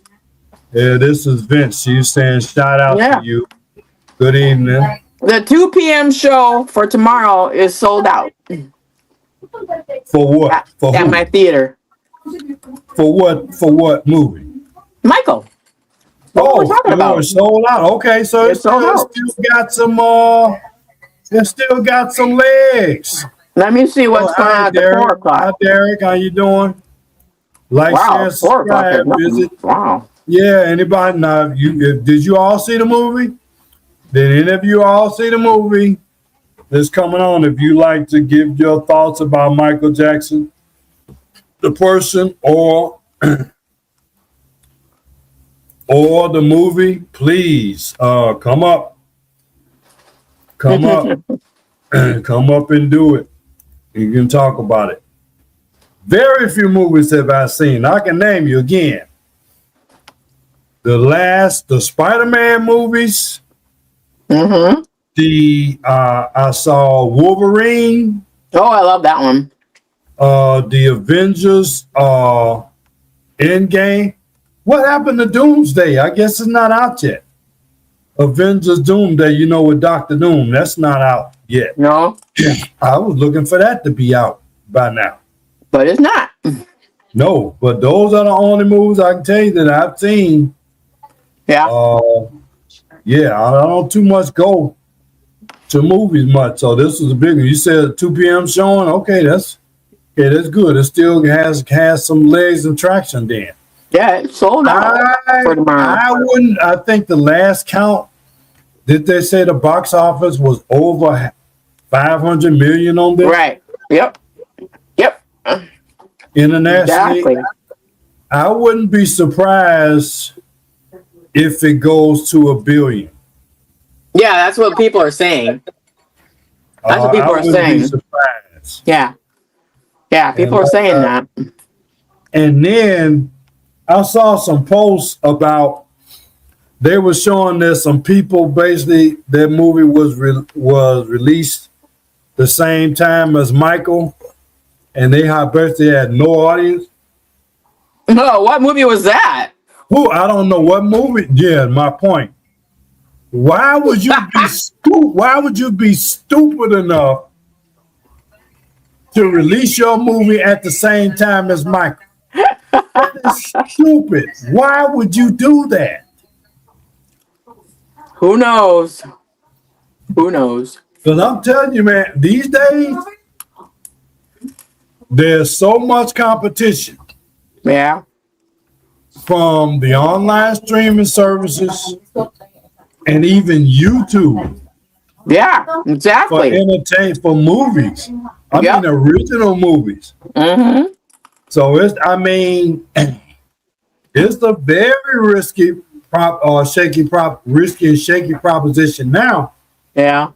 Yeah, this is Vince. She's saying shout out to you. Good evening. The 2 p.m. show for tomorrow is sold out. For what? At my theater. For what? For what movie? Michael. What we're talking about? It's sold out. Okay, so it's still got some. It still got some legs. Let me see what's going on at the 4 o'clock. Hi, Derek. How you doing? Like, share, subscribe. Wow. Yeah. Anybody? Now, did you all see the movie? Did any of you all see the movie? that's coming on, if you like to give your thoughts about Michael Jackson, the person, or the movie, please come up, come up, come up and do it. You can talk about it. Very few movies have I seen. I can name you again. The Spider-Man movies. Mm-hmm. I saw Wolverine. Oh, I love that one. The Avengers. Endgame. What happened to Doomsday? I guess it's not out yet. Avengers Doomsday, with Doctor Doom. That's not out yet. No, I was looking for that to be out by now. but it's not. No, but those are the only movies I can tell you that I've seen. Yeah. Yeah, I don't too much go to movies much. So this was a big one. You said 2 p.m. showing. Okay, that's good. It still has some legs and traction then. Yeah, it's sold out for tomorrow. I think the last count, did they say the box office was over 500 million on this? Right. Yep. Internationally. Exactly. I wouldn't be surprised if it goes to 1 billion. Yeah, that's what people are saying. That's what people are saying. Be surprised. Yeah, people are saying that. And then I saw some posts about they were showing that some people basically their movie was released the same time as Michael, and they basically had no audience. No, what movie was that? I don't know what movie. Yeah, my point. Why would you be Why would you be stupid enough to release your movie at the same time as Michael? That is stupid. Why would you do that? Who knows? Because I'm telling you, man, these days there's so much competition. Yeah. From the online streaming services and even YouTube. Yeah, exactly. For movies. I mean, original movies. Mm-hmm. So it's a very risky risky and shaky proposition now. Yeah.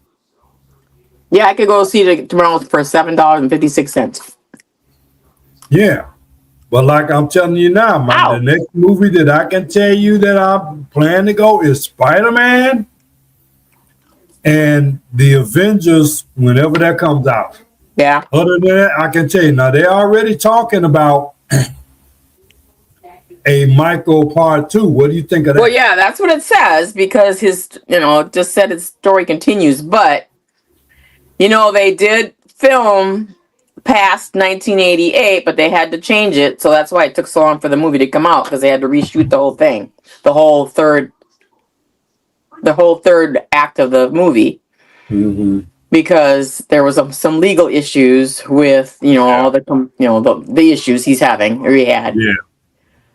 Yeah, I could go see it tomorrow for $7.56. Yeah. But like I'm telling you now, the next movie that I can tell you that I plan to go is Spider-Man and the Avengers whenever that comes out. Yeah. Other than that, I can tell you now they're already talking about a Michael Part 2. What do you think of that? Well, yeah, that's what it says because his, just said his story continues. But, they did film past 1988, but they had to change it. So that's why it took so long for the movie to come out because they had to reshoot the whole thing, the whole third act of the movie. Mm-hmm. Because there was some legal issues with, all the issues he had. Yeah.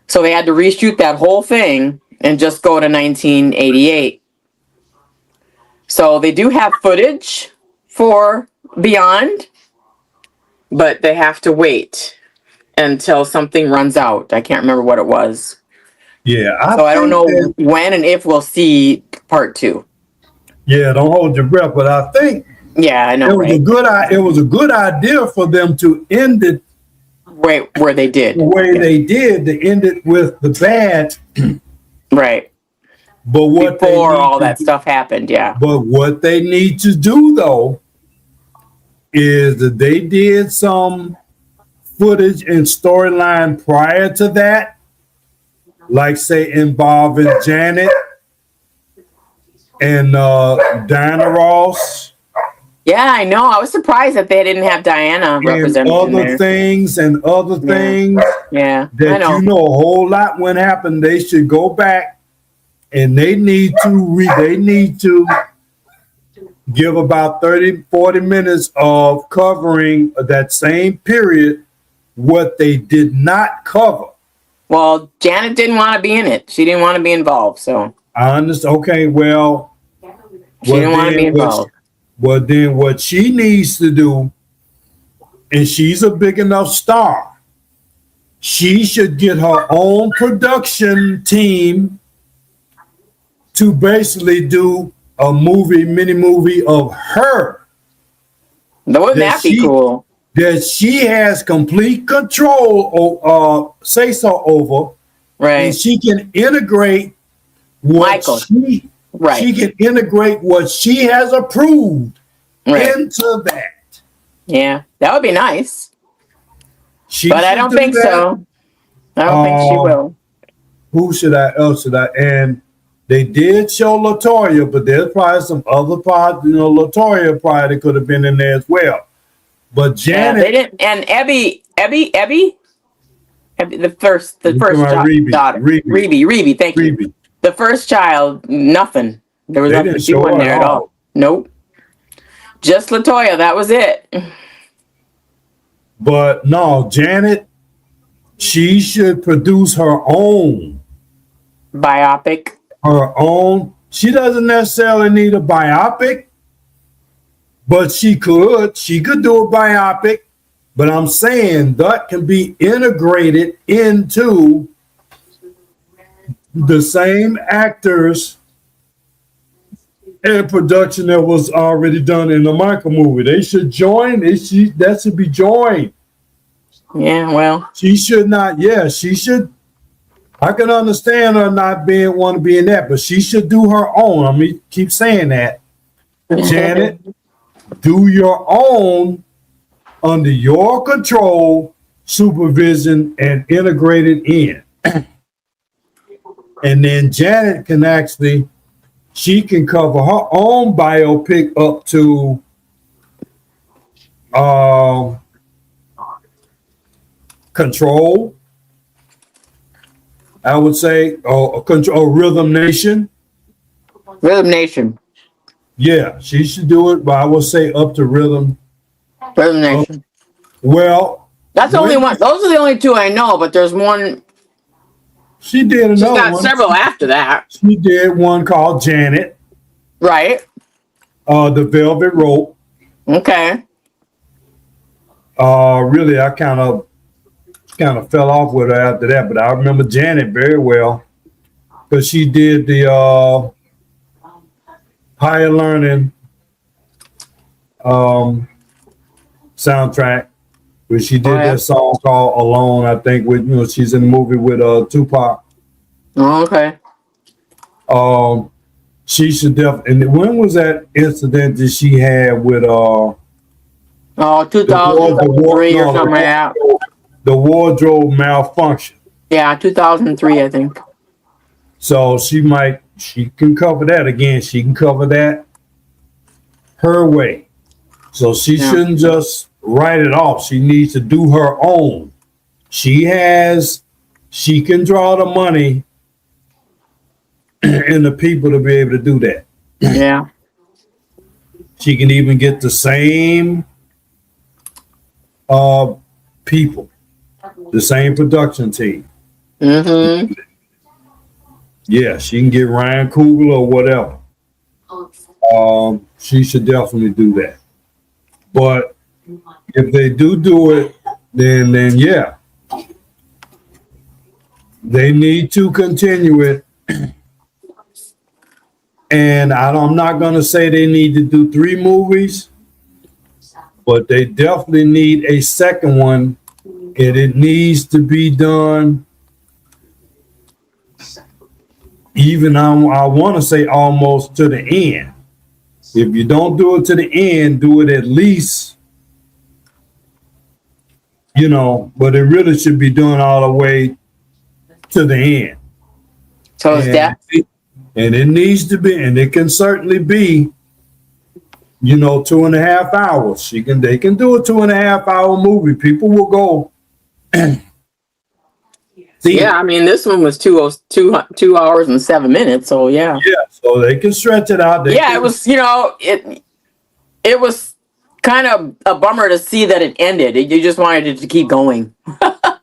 So they had to reshoot that whole thing and just go to 1988. So they do have footage for Beyond, but they have to wait until something runs out. I can't remember what it was. Yeah. I don't know when and if we'll see Part 2. Yeah, don't hold your breath, but I think I know, it was a good idea for them to end it where they did. The way they did to end it with the bad. Right. But before all that stuff happened, yeah. But what they need to do though is that they did some footage and storyline prior to that, like say involving Janet and Diana Ross. Yeah, I know. I was surprised that they didn't have Diana represented and other things. Yeah, that I know. A whole lot when happened. They should go back and they need to give about 30-40 minutes of covering that same period what they did not cover. Well, Janet didn't want to be in it. She didn't want to be involved, so I understand. Okay, well, she didn't want to be involved. But then what she needs to do, and she's a big enough star, she should get her own production team to basically do a mini movie of her Wouldn't that be cool? that she has complete control or say so over, and Right. she can integrate what Michael. she Right. she can integrate what she has approved Right. into that. Yeah. That would be nice. She But I should don't do think that. so. I don't think she will. Who should I? Else should I? And they did show Latoya, but there's probably some other parts. You know, Latoya probably could have been in there as well. But Yeah, Janet, they didn't. And Ebby, the first Reby, daughter, Reby. Thank you. Reby. The first child, nothing. There was They nothing. didn't She show wasn't her there at at all. all. Nope. Just Latoya. That was it. But no, Janet, she should produce her own. Biopic. Her own. She doesn't necessarily need a biopic, but she could. She could do a biopic. But I'm saying that can be integrated into the same actors and production that was already done in the Michael movie. They should join. That should be joined. Yeah. Well. She should not. Yeah, she should. I can understand her not want to be in that, but she should do her own. I mean, keep saying that. Janet, do your own under your control, supervision, and integrate it in. And then Janet can actually, she can cover her own biopic up to Control, I would say, or Rhythm Nation. Rhythm Nation. Yeah, she should do it, but I would say up to Rhythm. Rhythm Nation. Well, that's the only one. Those are the only two I know, but there's one. She did another one. She's got several after that. She did one called Janet. Right. The Velvet Rope. Okay. Really, I kind of fell off with her after that, but I remember Janet very well because she did the Higher Learning soundtrack, where she did that song called Alone. I think with she's in the movie with Tupac. Oh, okay. She should definitely. And when was that incident that she had with 2003 or something like that. The wardrobe malfunction. Yeah, 2003, I think. So she can cover that again. She can cover that her way. So she shouldn't just write it off. She needs to do her own. She can draw the money and the people to be able to do that. Yeah. She can even get the same people, the same production team. Mm-hmm. Yeah, she can get Ryan Coogler or whatever. She should definitely do that. But if they do it, then yeah, they need to continue it. And I'm not going to say they need to do 3 movies, but they definitely need a second one, and it needs to be done. Even I want to say almost to the end. If you don't do it to the end, do it at least, but it really should be done all the way to the end. So is that? And it needs to be, and it can certainly be, 2.5 hours. They can do a 2.5 hour movie. People will go. Yeah, I mean, this one was 2 hours and 7 minutes. So yeah. Yeah, so they can stretch it out. It was, it was kind of a bummer to see that it ended. You just wanted it to keep going.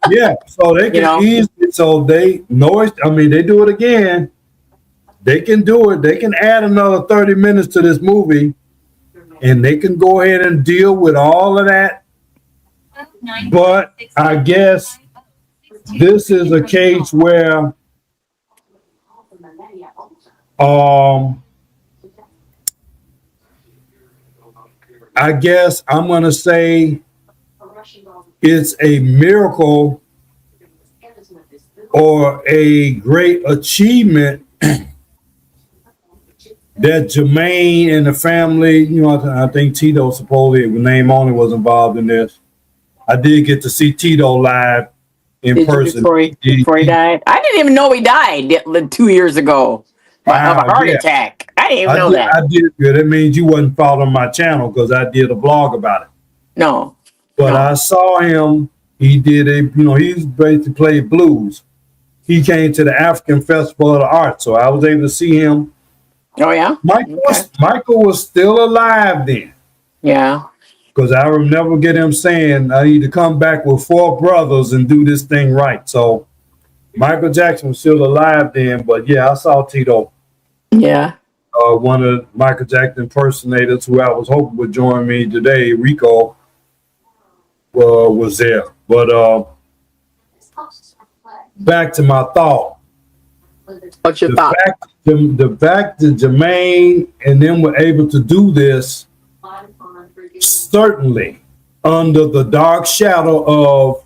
Yeah, so they can easily. So they know it. I mean, they do it again. They can do it. They can add another 30 minutes to this movie and they can go ahead and deal with all of that. But I guess this is a case where um, I guess I'm going to say it's a miracle or a great achievement that Jermaine and the family, I think Tito supposedly, name only, was involved in this. I did get to see Tito live in Did you person. before he died? I didn't even know he died 2 years ago of a Wow, heart yeah. attack. I didn't even know that. I did. Yeah, that means you wasn't following my channel because I did a vlog about it. No. But No. I saw him. He did he's basically played blues. He came to the African Festival of the Arts, so I was able to see him. Oh yeah. Michael was still alive then. Yeah. Because I remember get him saying, I need to come back with 4 brothers and do this thing right. So Michael Jackson was still alive then, but yeah, I saw Tito, Yeah. one of Michael Jackson impersonators who I was hoping would join me today, Rico, was there. But back to my thought. What's your thought? The fact that Jermaine and them were able to do this, certainly under the dark shadow of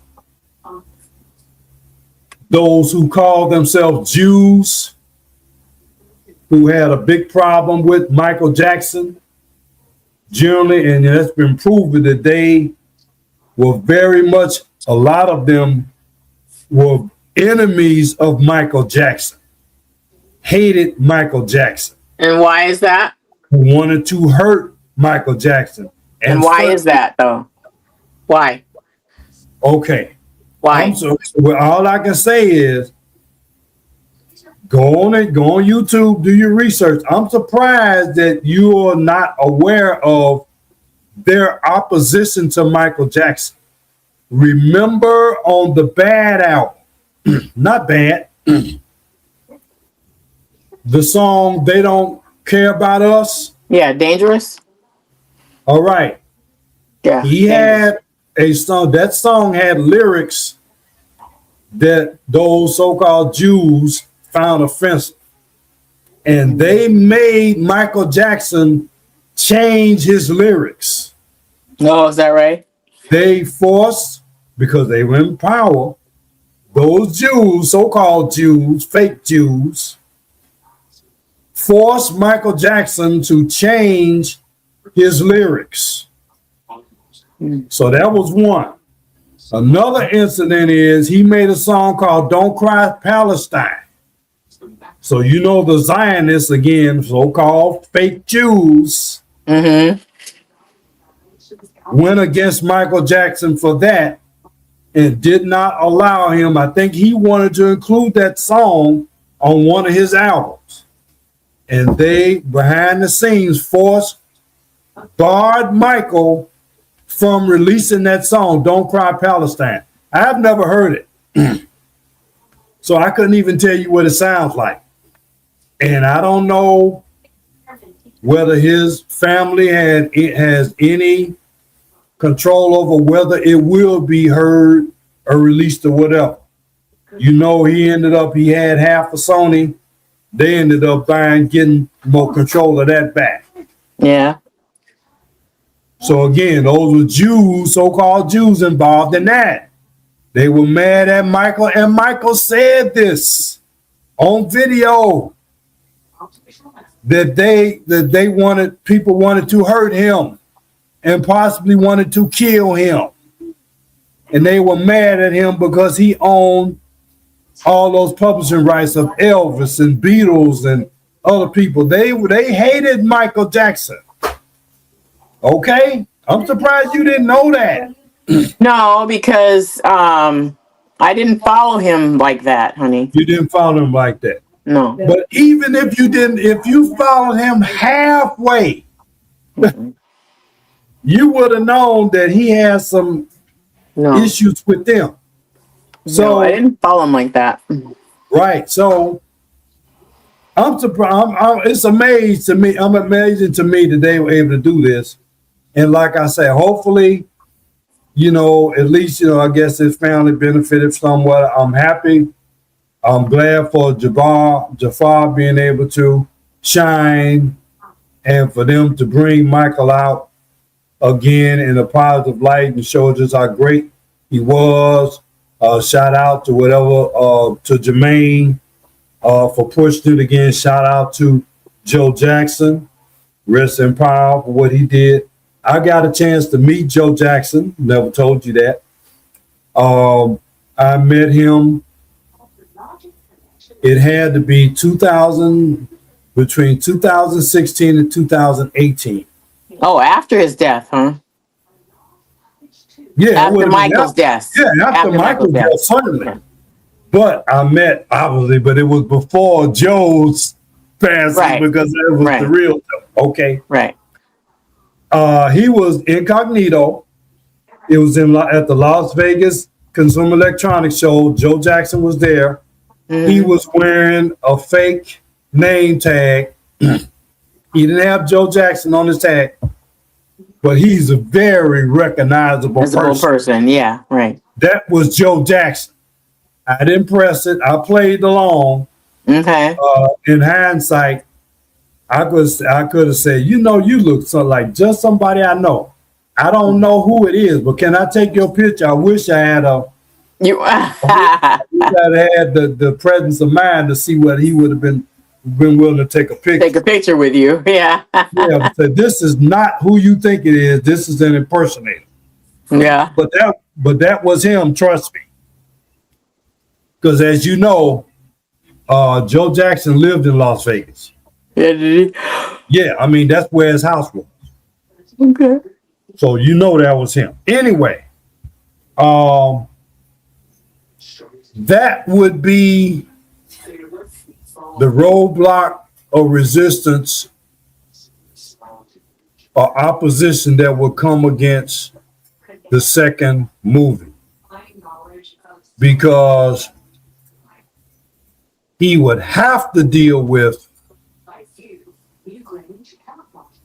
those who call themselves Jews, who had a big problem with Michael Jackson, generally, and it's been proven that they were very much, a lot of them were enemies of Michael Jackson, hated Michael Jackson. And why is that? Wanted to hurt Michael Jackson. And why is that though? Why? Okay. Why? All I can say is go on YouTube, do your research. I'm surprised that you are not aware of their opposition to Michael Jackson. Remember on the Bad album, not Bad, the song They Don't Care About Us? Yeah, Dangerous? All right. Yeah. He had a song, that song had lyrics that those so-called Jews found offensive. And they made Michael Jackson change his lyrics. No, is that right? They forced, because they were in power, those Jews, so-called Jews, fake Jews, forced Michael Jackson to change his lyrics. So that was one. Another incident is he made a song called Don't Cry Palestine. So you know the Zionists, again, so-called fake Jews, went against Michael Jackson for that and did not allow him. I think he wanted to include that song on one of his albums. And they, behind the scenes, barred Michael from releasing that song, Don't Cry Palestine. I've never heard it. So I couldn't even tell you what it sounds like. And I don't know whether his family has any control over whether it will be heard or released or whatever. You know, he had half of Sony. They ended up getting more control of that back. Yeah. So again, those were Jews, so-called Jews involved in that. They were mad at Michael, and Michael said this on video that people wanted to hurt him and possibly wanted to kill him. And they were mad at him because he owned all those publishing rights of Elvis and Beatles and other people. They hated Michael Jackson. Okay? I'm surprised you didn't know that. No, because I didn't follow him like that, honey. You didn't follow him like that. No. But even if you didn't, if you followed him halfway, you would have known that he has some issues with them. So no, I didn't follow him like that. Right. So I'm surprised. It's amazing to me. I'm amazing to me that they were able to do this. And like I said, hopefully, at least, I guess his family benefited somewhat. I'm happy. I'm glad for Jafar being able to shine and for them to bring Michael out again in a positive light and show just how great he was. Shout out to to Jermaine for pushing it again. Shout out to Joe Jackson, rest in power for what he did. I got a chance to meet Joe Jackson. Never told you that. I met him. It had to be between 2016 and 2018. Oh, after his death, huh? Yeah, after Michael's death. Yeah, after Michael's death, certainly. Yeah. But I met, obviously, but it was before Joe's passing because that was the real Joe. Okay. Right. He was incognito. It was at the Las Vegas Consumer Electronics Show. Joe Jackson was there. Mm-hmm. He was wearing a fake name tag. He didn't have Joe Jackson on his tag, but he's a very recognizable person. Yeah, right. That was Joe Jackson. I didn't press it. I played along. Okay. In hindsight, I could have said, you look like just somebody I know. I don't know who it is, but can I take your picture? I wish I had I had the presence of mind to see what he would have been willing to take a picture. Take a picture with you, yeah. Yeah, but this is not who you think it is. This is an impersonator. Yeah. But that was him. Trust me. Because as you know, Joe Jackson lived in Las Vegas. Yeah, did he? Yeah, I mean that's where his house was. Okay. So that was him. Anyway, that would be the roadblock of resistance or opposition that would come against the second movie, because he would have to deal with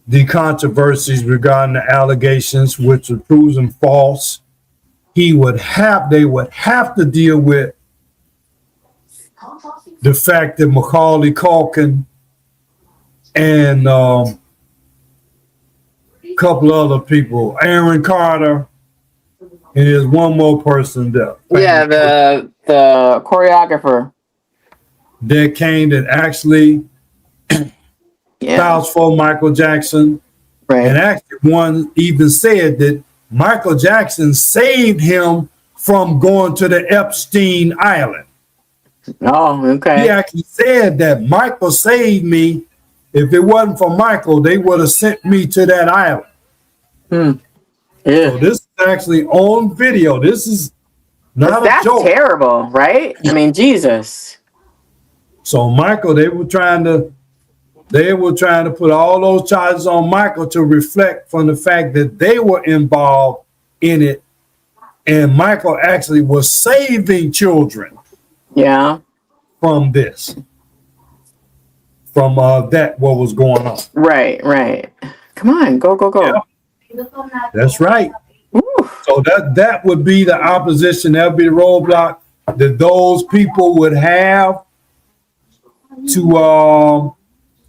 the controversies regarding the allegations, which were proven false. They would have to deal with the fact that Macaulay Culkin and a couple other people, Aaron Carter, and there's one more person there. Yeah, the choreographer that came that actually vouched for Michael Jackson. Right. And actually one even said that Michael Jackson saved him from going to the Epstein Island. Oh, okay. He actually said that Michael saved me. If it wasn't for Michael, they would have sent me to that island. Yeah. So this is actually on video. This is not a joke. That's terrible, right? I mean, Jesus. So Michael, they were trying to put all those charges on Michael to reflect from the fact that they were involved in it, and Michael actually was saving children. Yeah. From this, from what was going on. Right. Come on, go. Yeah. That's right. Ooh. So that would be the opposition. That would be the roadblock that those people would have to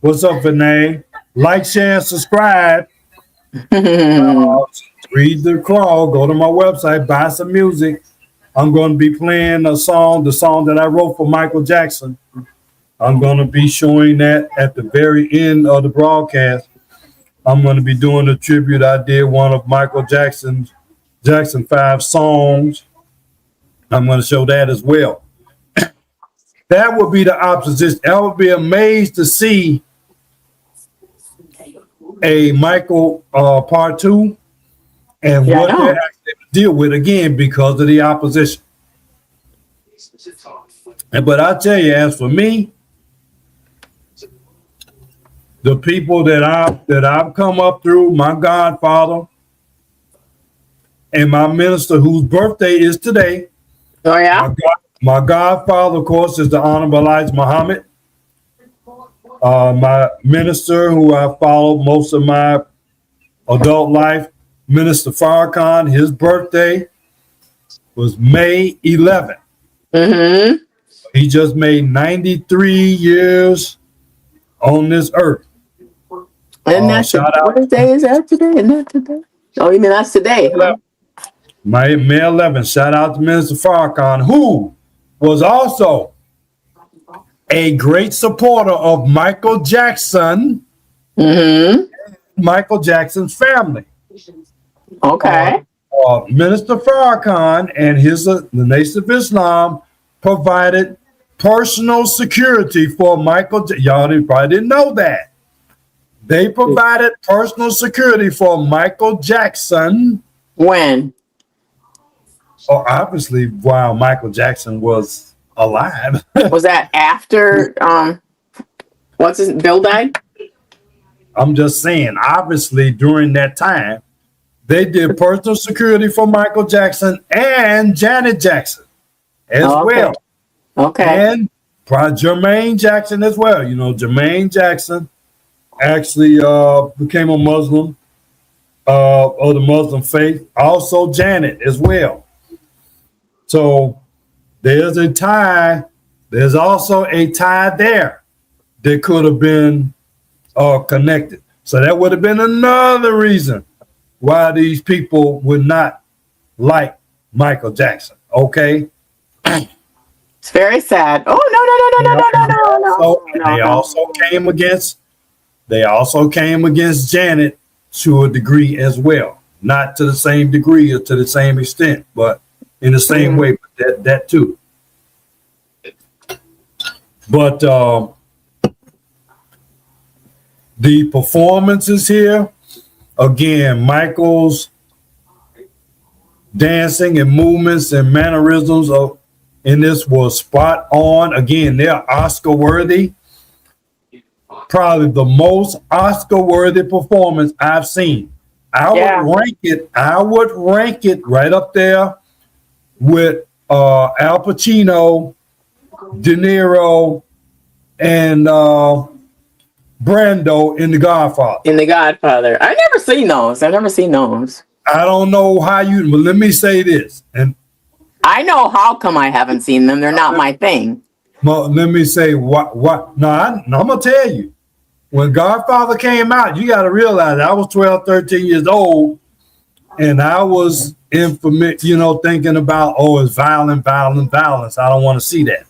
what's up, Vinay? Like, share, and subscribe. Read the crawl. Go to my website. Buy some music. I'm going to be playing the song that I wrote for Michael Jackson. I'm going to be showing that at the very end of the broadcast. I'm going to be doing a tribute. I did one of Michael Jackson 5 songs. I'm going to show that as well. That would be the opposition. I would be amazed to see a Michael part 2 and what they're actually deal with again because of the opposition. But I tell you, as for me, the people that I've come up through, my godfather and my minister, whose birthday is today. Oh yeah. My godfather, of course, is the Honorable Elijah Muhammad. My minister, who I followed most of my adult life. Minister Farrakhan, his birthday was May 11th. Mm-hmm. He just made 93 years on this earth. And that's Shout what out day is that today? Isn't that today? Oh, you mean that's today, huh? May 11th. Shout out to Minister Farrakhan, who was also a great supporter of Michael Jackson, Michael Jackson's family. Okay. Minister Farrakhan and the Nation of Islam provided personal security for Michael. Y'all probably didn't know that. They provided personal security for Michael Jackson. When? Oh, obviously, while Michael Jackson was alive. Was that after Bill died? I'm just saying, obviously, during that time, they did personal security for Michael Jackson and Janet Jackson as well. Okay. And Jermaine Jackson as well. You know, Jermaine Jackson actually became a Muslim of the Muslim faith. Also Janet as well. So there's a tie. There's also a tie there that could have been connected. So that would have been another reason why these people would not like Michael Jackson. Okay. It's very sad. Oh no. They also came against Janet to a degree as well. Not to the same degree or to the same extent, but in the same way, that too. But the performances here, again, Michael's dancing and movements and mannerisms in this was spot on. Again, they're Oscar worthy. Probably the most Oscar worthy performance I've seen. I would rank it right up there with Al Pacino, De Niro, and Brando in The Godfather. I've never seen those. I don't know how but let me say this, and I know how come I haven't seen them. They're not my thing. Well, let me say what. No, I'm gonna tell you. When Godfather came out, you got to realize I was 12, 13 years old, and I was thinking about, it's violence. I don't want to see that.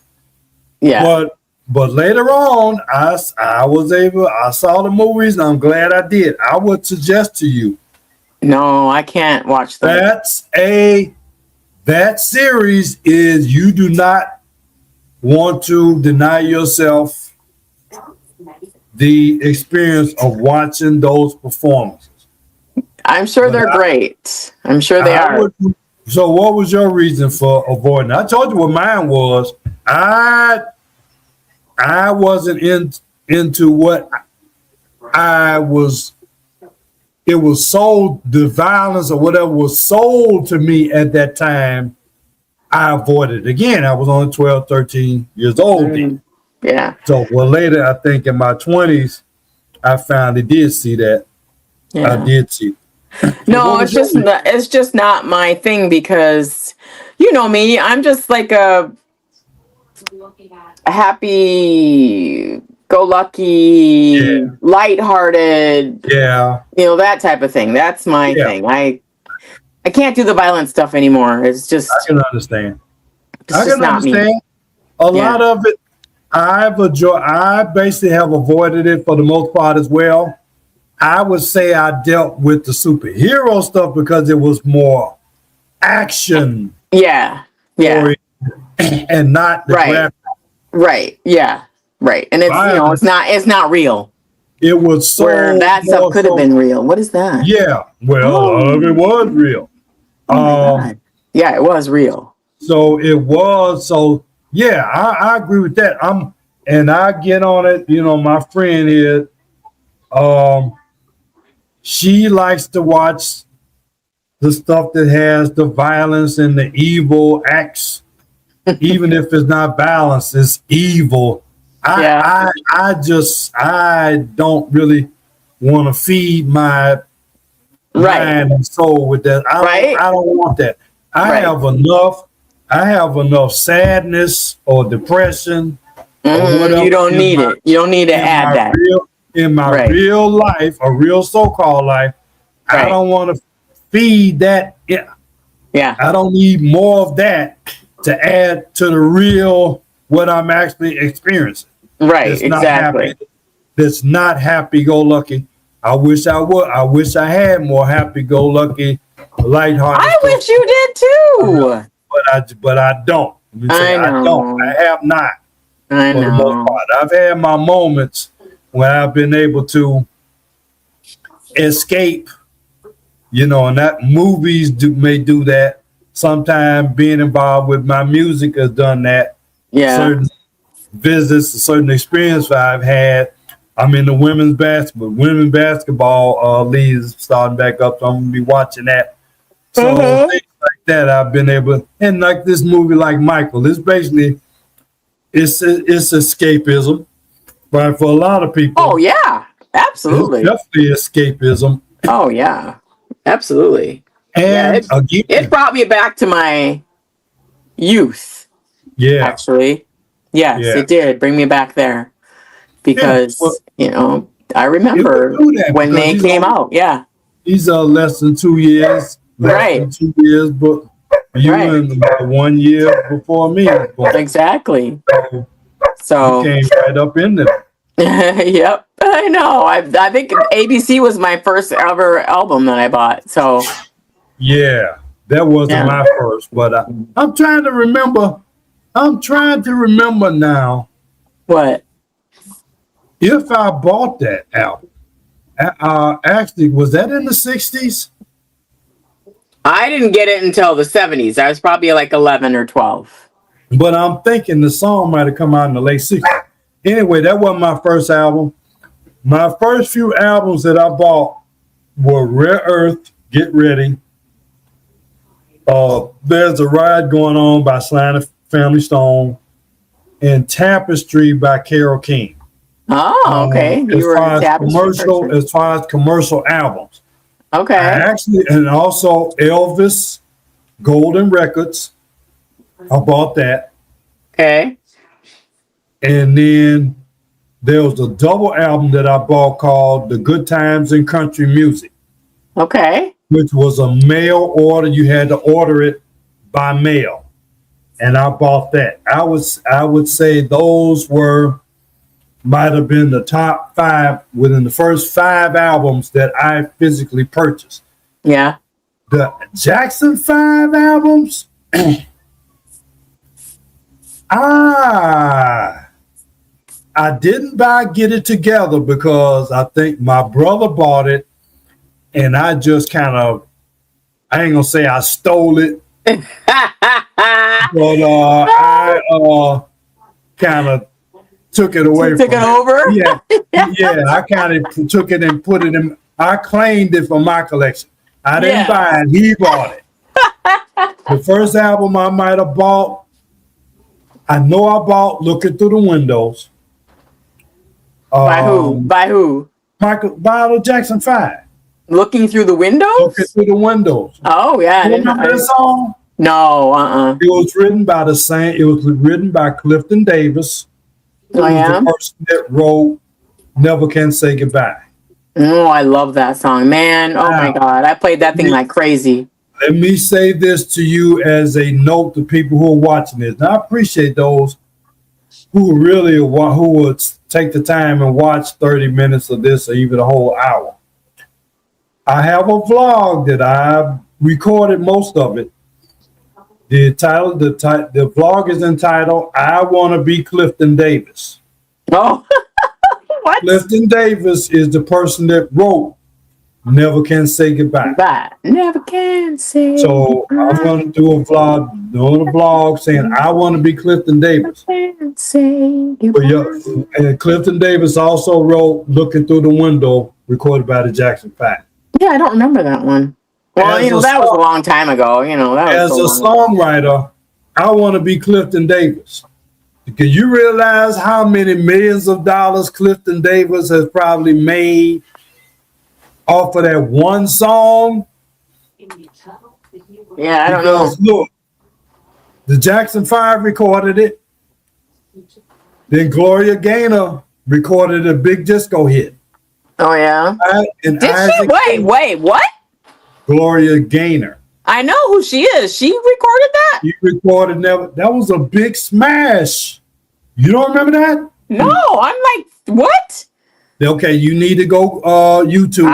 Yeah. But later on, I saw the movies, and I'm glad I did. I would suggest to you. No, I can't watch them. That series is, you do not want to deny yourself the experience of watching those performances. I'm sure they're great. I'm sure they are. So what was your reason for avoiding it? I told you what mine was. I wasn't into what it was sold, the violence or whatever was sold to me at that time. I avoided it. Again, I was only 12, 13 years old then. Yeah. So, later, I think in my 20s, I finally did see that. Yeah. I did see it. No, it's just not my thing, because you know me, I'm just like a happy go lucky, lighthearted, that type of thing. That's my thing. I can't do the violent stuff anymore. It's just, I can understand. Not me. A lot of it I basically have avoided it for the most part as well. I would say I dealt with the superhero stuff because it was more action. Yeah. And not the graphic. Right. Yeah. Right. And it's it's not real. It was so where that stuff could have been real. What is that? Yeah. Well, a lot of it was real. Yeah, it was real. So it was. So yeah, I agree with that. And I get on it. My friend here, she likes to watch the stuff that has the violence and the evil acts, even if it's not violence, it's evil. I don't really want to feed my Right. mind and soul with that. Right. I don't want that. I Right. have enough. I have enough sadness or depression or whatever You don't need it. You don't need to in add my that. Right. real life, a real so-called life. I Right. don't want to feed that. Yeah, Yeah. I don't need more of that to add to the real what I'm actually experiencing. Right. That's not happy. Exactly. That's not happy-go-lucky. I wish I would. I wish I had more happy-go-lucky, lighthearted I stuff. wish you did too. But I don't. Let me say I I don't. know. I have not I for the most know. part. I've had my moments when I've been able to escape, and that may do that. Sometimes being involved with my music has done that. Yeah. Certain visits, a certain experience I've had. I'm in the women's basketball league is starting back up, so I'm gonna be watching that. So things like that I've been able, and like this movie, like Michael, it's basically it's escapism, but for a lot of Oh people, yeah. it's Absolutely. definitely escapism. Oh yeah. Absolutely. Yeah. And It again, brought me back to my youth. yeah, Actually, yes, yeah, it did bring me back there yeah. Well, because I it would remember do that when because they came out. Yeah. he's less than 2 years, Right. but you Right. and about 1 year before me. Exactly. So you So. came right up in there. Yep. I know. I think ABC was my first ever album that I bought. So. Yeah, that wasn't Yeah. my first, but I'm trying to remember. I'm trying to remember now What? if I bought that album. Actually, was that in the 60s? I didn't get it until the 70s. I was probably like 11 or 12. But I'm thinking the song might have come out in the late 60s. Anyway, that wasn't my first album. My first few albums that I bought were Rare Earth, Get Ready. There's a Ride Going On by Sly and the Family Stone, and Tapestry by Carole King. Oh, okay. You were a Tapestry person. As far as commercial albums, Okay. and also Elvis Golden Records. I bought that, Okay. and then there was a double album that I bought called The Good Times in Country Music, Okay. which was a mail order. You had to order it by mail, and I bought that. I would say those might have been the top 5 within the first 5 albums that I physically purchased. Yeah. The Jackson 5 albums, I didn't buy Get It Together because I think my brother bought it, and I just kind of, I ain't gonna say I stole it, but I kind of took it away Took from it over? Yeah, yeah. I kind of took it and put it in. I claimed it for my collection. I didn't buy it. He bought it. The first album I might have bought, I know I bought Looking Through the Windows. By who? By who? Michael Jackson 5. Looking Through the Windows? Looking Through the Windows. Oh, yeah. You remember that song? No, It was written by It was written by Clifton Davis. Who was the person that wrote Never Can Say Goodbye. Oh, I love that song, man. Oh my God. I played that thing like crazy. Let me say this to you as a note to people who are watching this. And I appreciate those who would take the time and watch 30 minutes of this or even a whole hour. I have a vlog that I recorded most of it. The vlog is entitled "I Want to Be Clifton Davis." Oh, what? Clifton Davis is the person that wrote "Never Can Say Goodbye." But never can say. So I'm going to do a vlog saying "I want to be Clifton Davis." Can't say But and Clifton Davis also wrote "Looking Through the Window," recorded by the Jackson 5. Yeah, I don't remember that one. Well, that was a long time ago. As a songwriter, I want to be Clifton Davis. Because you realize how many millions of dollars Clifton Davis has probably made off of that one song. Yeah, I don't know. Because look, the Jackson 5 recorded it. Then Gloria Gaynor recorded a big disco hit. Oh yeah. And Did she? Wait, what? Gloria Gaynor. I know who she is. She recorded that? She recorded that was a big smash. You don't remember that? No, I'm like, what? Okay, you need to go YouTube.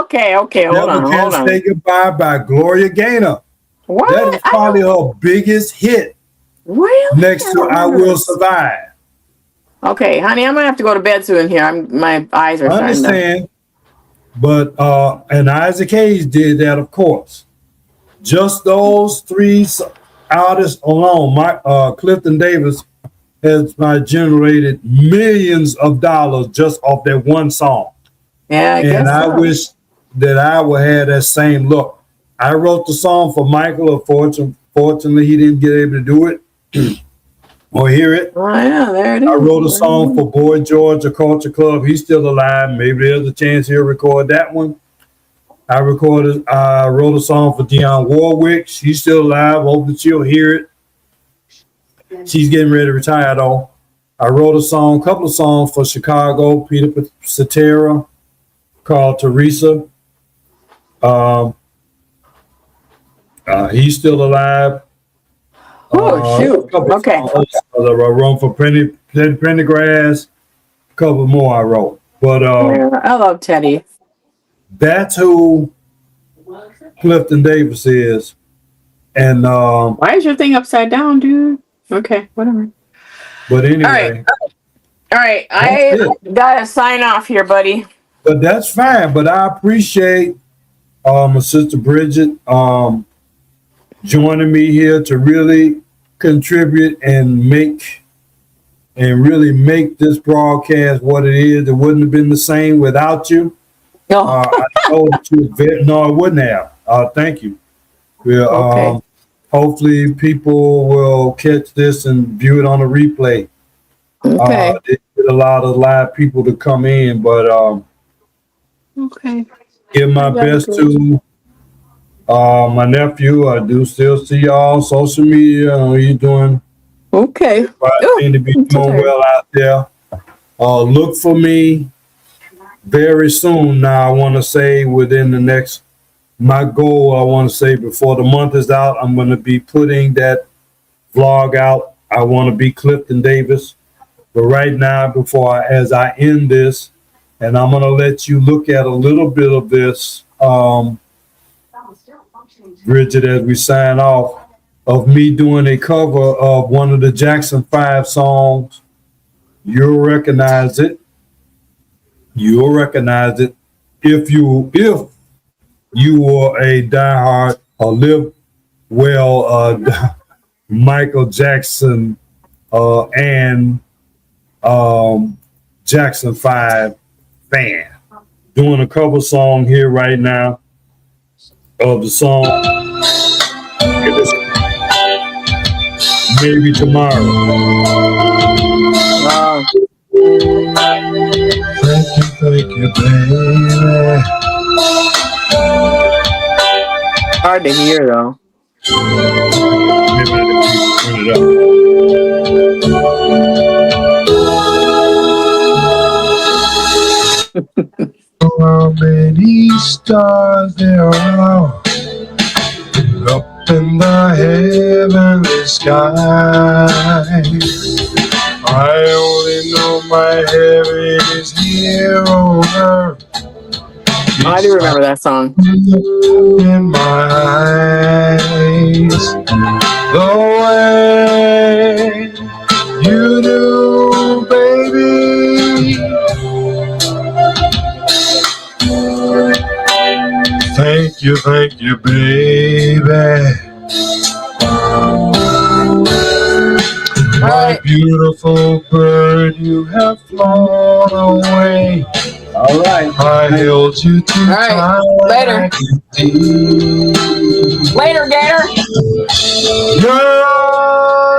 Okay, hold on. Can't Say Goodbye by Gloria Gaynor. What? That is probably her biggest hit. Really? Next to I Will Survive. Okay, honey, I'm gonna have to go to bed soon here. My eyes are I understand. But and Isaac Hayes did that, of course. Just those three artists alone, Clifton Davis has generated millions of dollars just off that one song. Yeah, I wish that I would have that same look. I wrote the song for Michael. Fortunately, he didn't get able to do it or hear it. Oh yeah, there it is. I wrote a song for Boy George, a Culture Club. He's still alive. Maybe there's a chance he'll record that one. I wrote a song for Dionne Warwick. She's still alive. Hope that she'll hear it. She's getting ready to retire though. I wrote a couple of songs for Chicago, Peter Cetera, called Teresa. He's still alive. Oh shoot! Okay. I wrote for Pendergrass. A couple more I wrote, but I love Teddy. That's who Clifton Davis is. And why is your thing upside down, dude? Okay, whatever. But anyway. All right. I gotta sign off here, buddy. But that's fine. But I appreciate my sister Bridget joining me here to really contribute and really make this broadcast what it is. It wouldn't have been the same without you. No. I know that no, I wouldn't have. Thank you. Okay. Hopefully people will catch this and view it on a replay. Okay. They get a lot of live people to come in, but okay. Give my best to my nephew. I do still see y'all on social media. He's doing okay. Seem to be doing well out there. Look for me very soon. Now, I want to say within the next, my goal, I want to say before the month is out, I'm going to be putting that vlog out. I want to be Clifton Davis. But right now, as I end this, and I'm going to let you look at a little bit of this, Bridget, as we sign off, of me doing a cover of one of the Jackson 5 songs. You'll recognize it. You'll recognize it if you were a diehard or live well Michael Jackson and Jackson 5 fan. Doing a cover song here right now of the song Maybe Tomorrow. Wow. Thank you, baby. Hard to hear though. Maybe I can turn it up. How many stars there are up in the heavenly sky? I only know my heaven is here on earth. I do remember that song. In my eyes, the way you do, baby. Thank you, baby. My beautiful bird, you have flown away. All right. I held you too tight. Later. Later, Gator. Girl,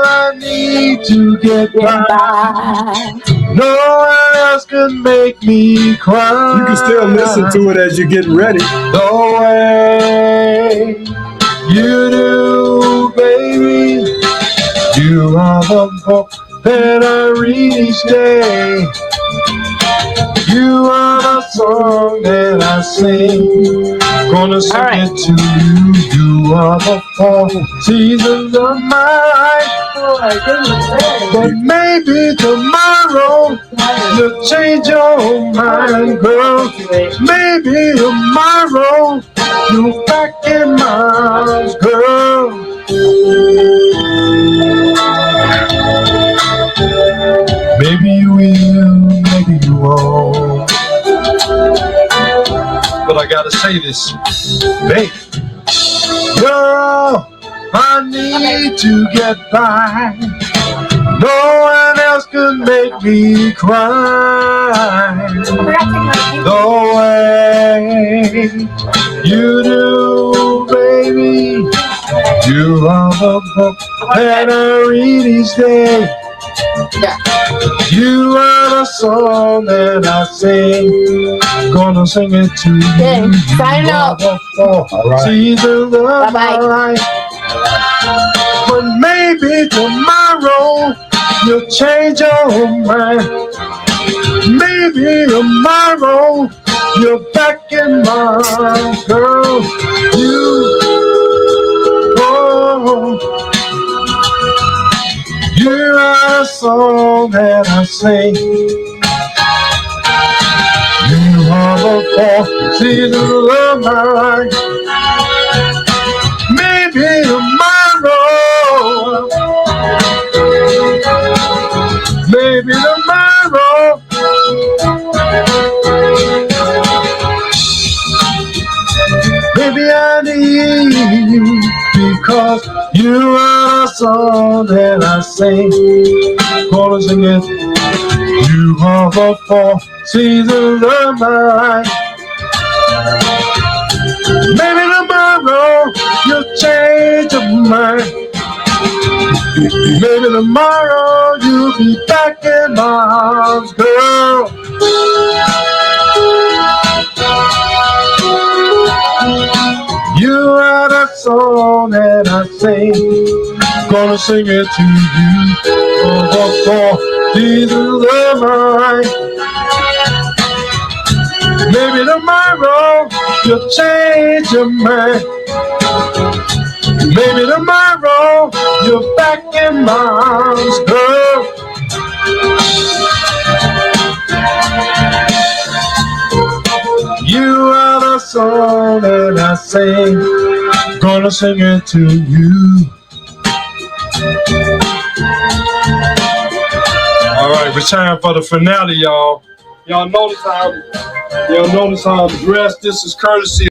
I need to get by. No, else could make me cry. You can still listen to it as you're getting ready. The way you do, baby. You are the book that I read each day. You are the song that I sing. Gonna sing it to you. You are the 4 seasons of my life. But maybe tomorrow you'll change your mind, girl. Maybe tomorrow you're back in my arms, girl. Maybe you will, maybe you won't. But I gotta say this, baby. You're all I need to get by. No one else could make me cry. The way you do, baby. You are the book that I read each day. You are the song that I sing. Gonna sing it to you. Okay, sign up. Seasons of my life. But maybe tomorrow you'll change your mind. Maybe tomorrow you're back in my arms, girl. You are a song that I sing. You are the 4 seasons of my life. Maybe tomorrow, maybe tomorrow, maybe I need you because you are a song that I sing. Gonna sing it. You are the 4 seasons of my life. Maybe tomorrow you'll change your mind. Maybe tomorrow you'll be back in my arms, girl. You are the song that I sing. Gonna sing it to you. For seasons of my life. Maybe tomorrow you'll change your mind. Maybe tomorrow you're back in my arms, girl. You are the song that I sing. Gonna sing it to you. All right, it's time for the finale, y'all. Y'all notice how I'm dressed? This is courtesy.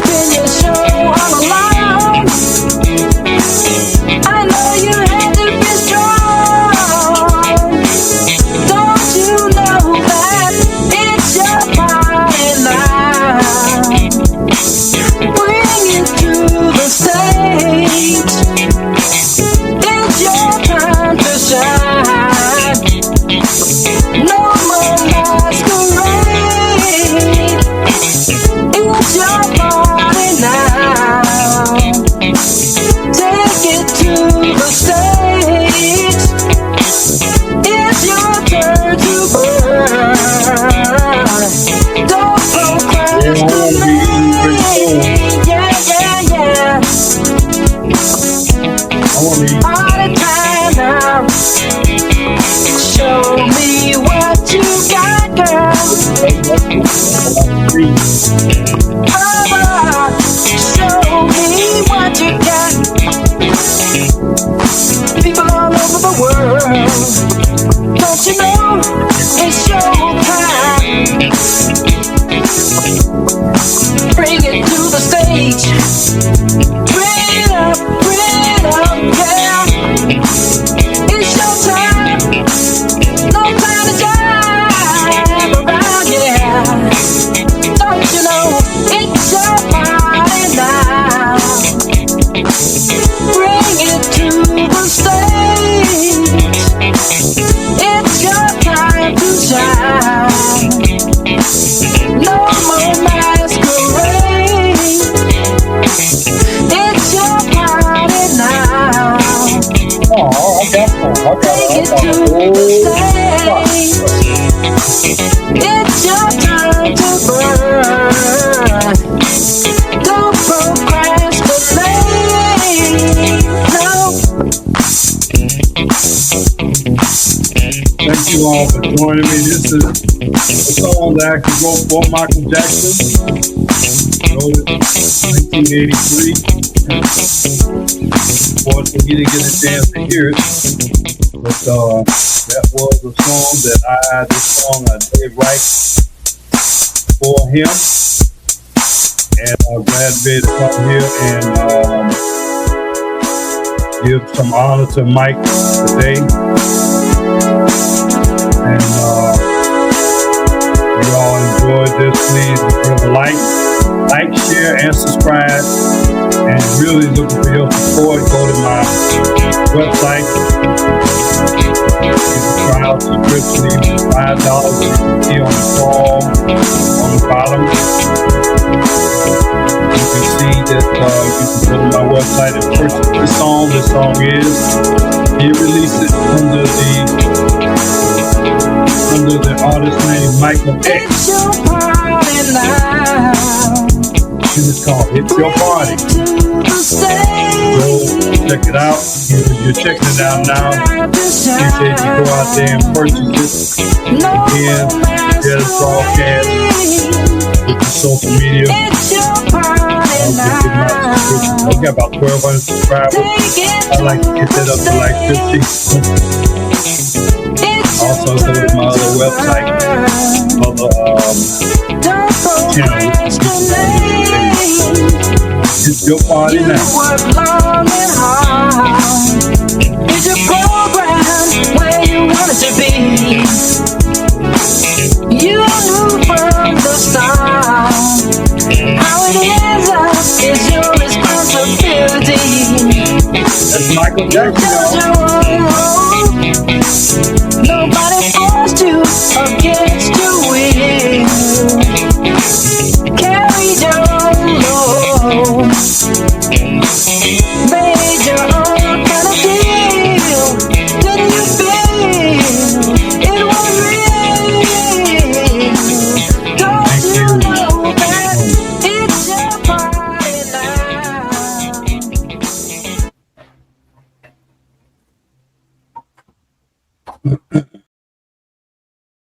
spin your show all alone. I know you had to be strong. Don't you know that it's your party now? Bring it to the stage. It's your time to shine. No more masquerade. It's your party now. Take it to the stage. It's your turn to burn. Don't procrastinate. Yeah, yeah, yeah. Party time now. Show me what you got, girl. Show me what you got. People all over the world, don't you know it's showtime? Bring it to the stage. Bring it up, yeah. It's showtime. No time to jive around, yeah. Don't you know it's your party now? Bring it to the stage. It's your time to shine. No more masquerade. It's your party now. Take it to the stage. It's your time to burn. Don't procrastinate. No. Thank you all for joining me. This is a song that I actually wrote for Michael Jackson. Wrote it in 1983. Of course, he didn't get a chance to hear it. But that was a song that I did write for him. And I'm glad to be able to come here and give some honor to Mike today. And you all enjoyed this, please give a like, share, and subscribe. And really looking for your support. Go to my website. You can try out subscription, even $5. You can see on the fall on the bottom. You can see that you can go to my website and purchase this song. This song is, he released it under the artist name Michael X. It's your party now. And it's called It's Your Party. Go check it out. You're checking it out now. Appreciate you go out there and purchase it. Again, share this broadcast with the social media. I got about 1,200 subscribers. I'd like to get that up to like 50. Also, go to my other website, other channel. It's your party now. It's your program where you want it to be. You knew from the start how it is your responsibility. That's Michael Jackson.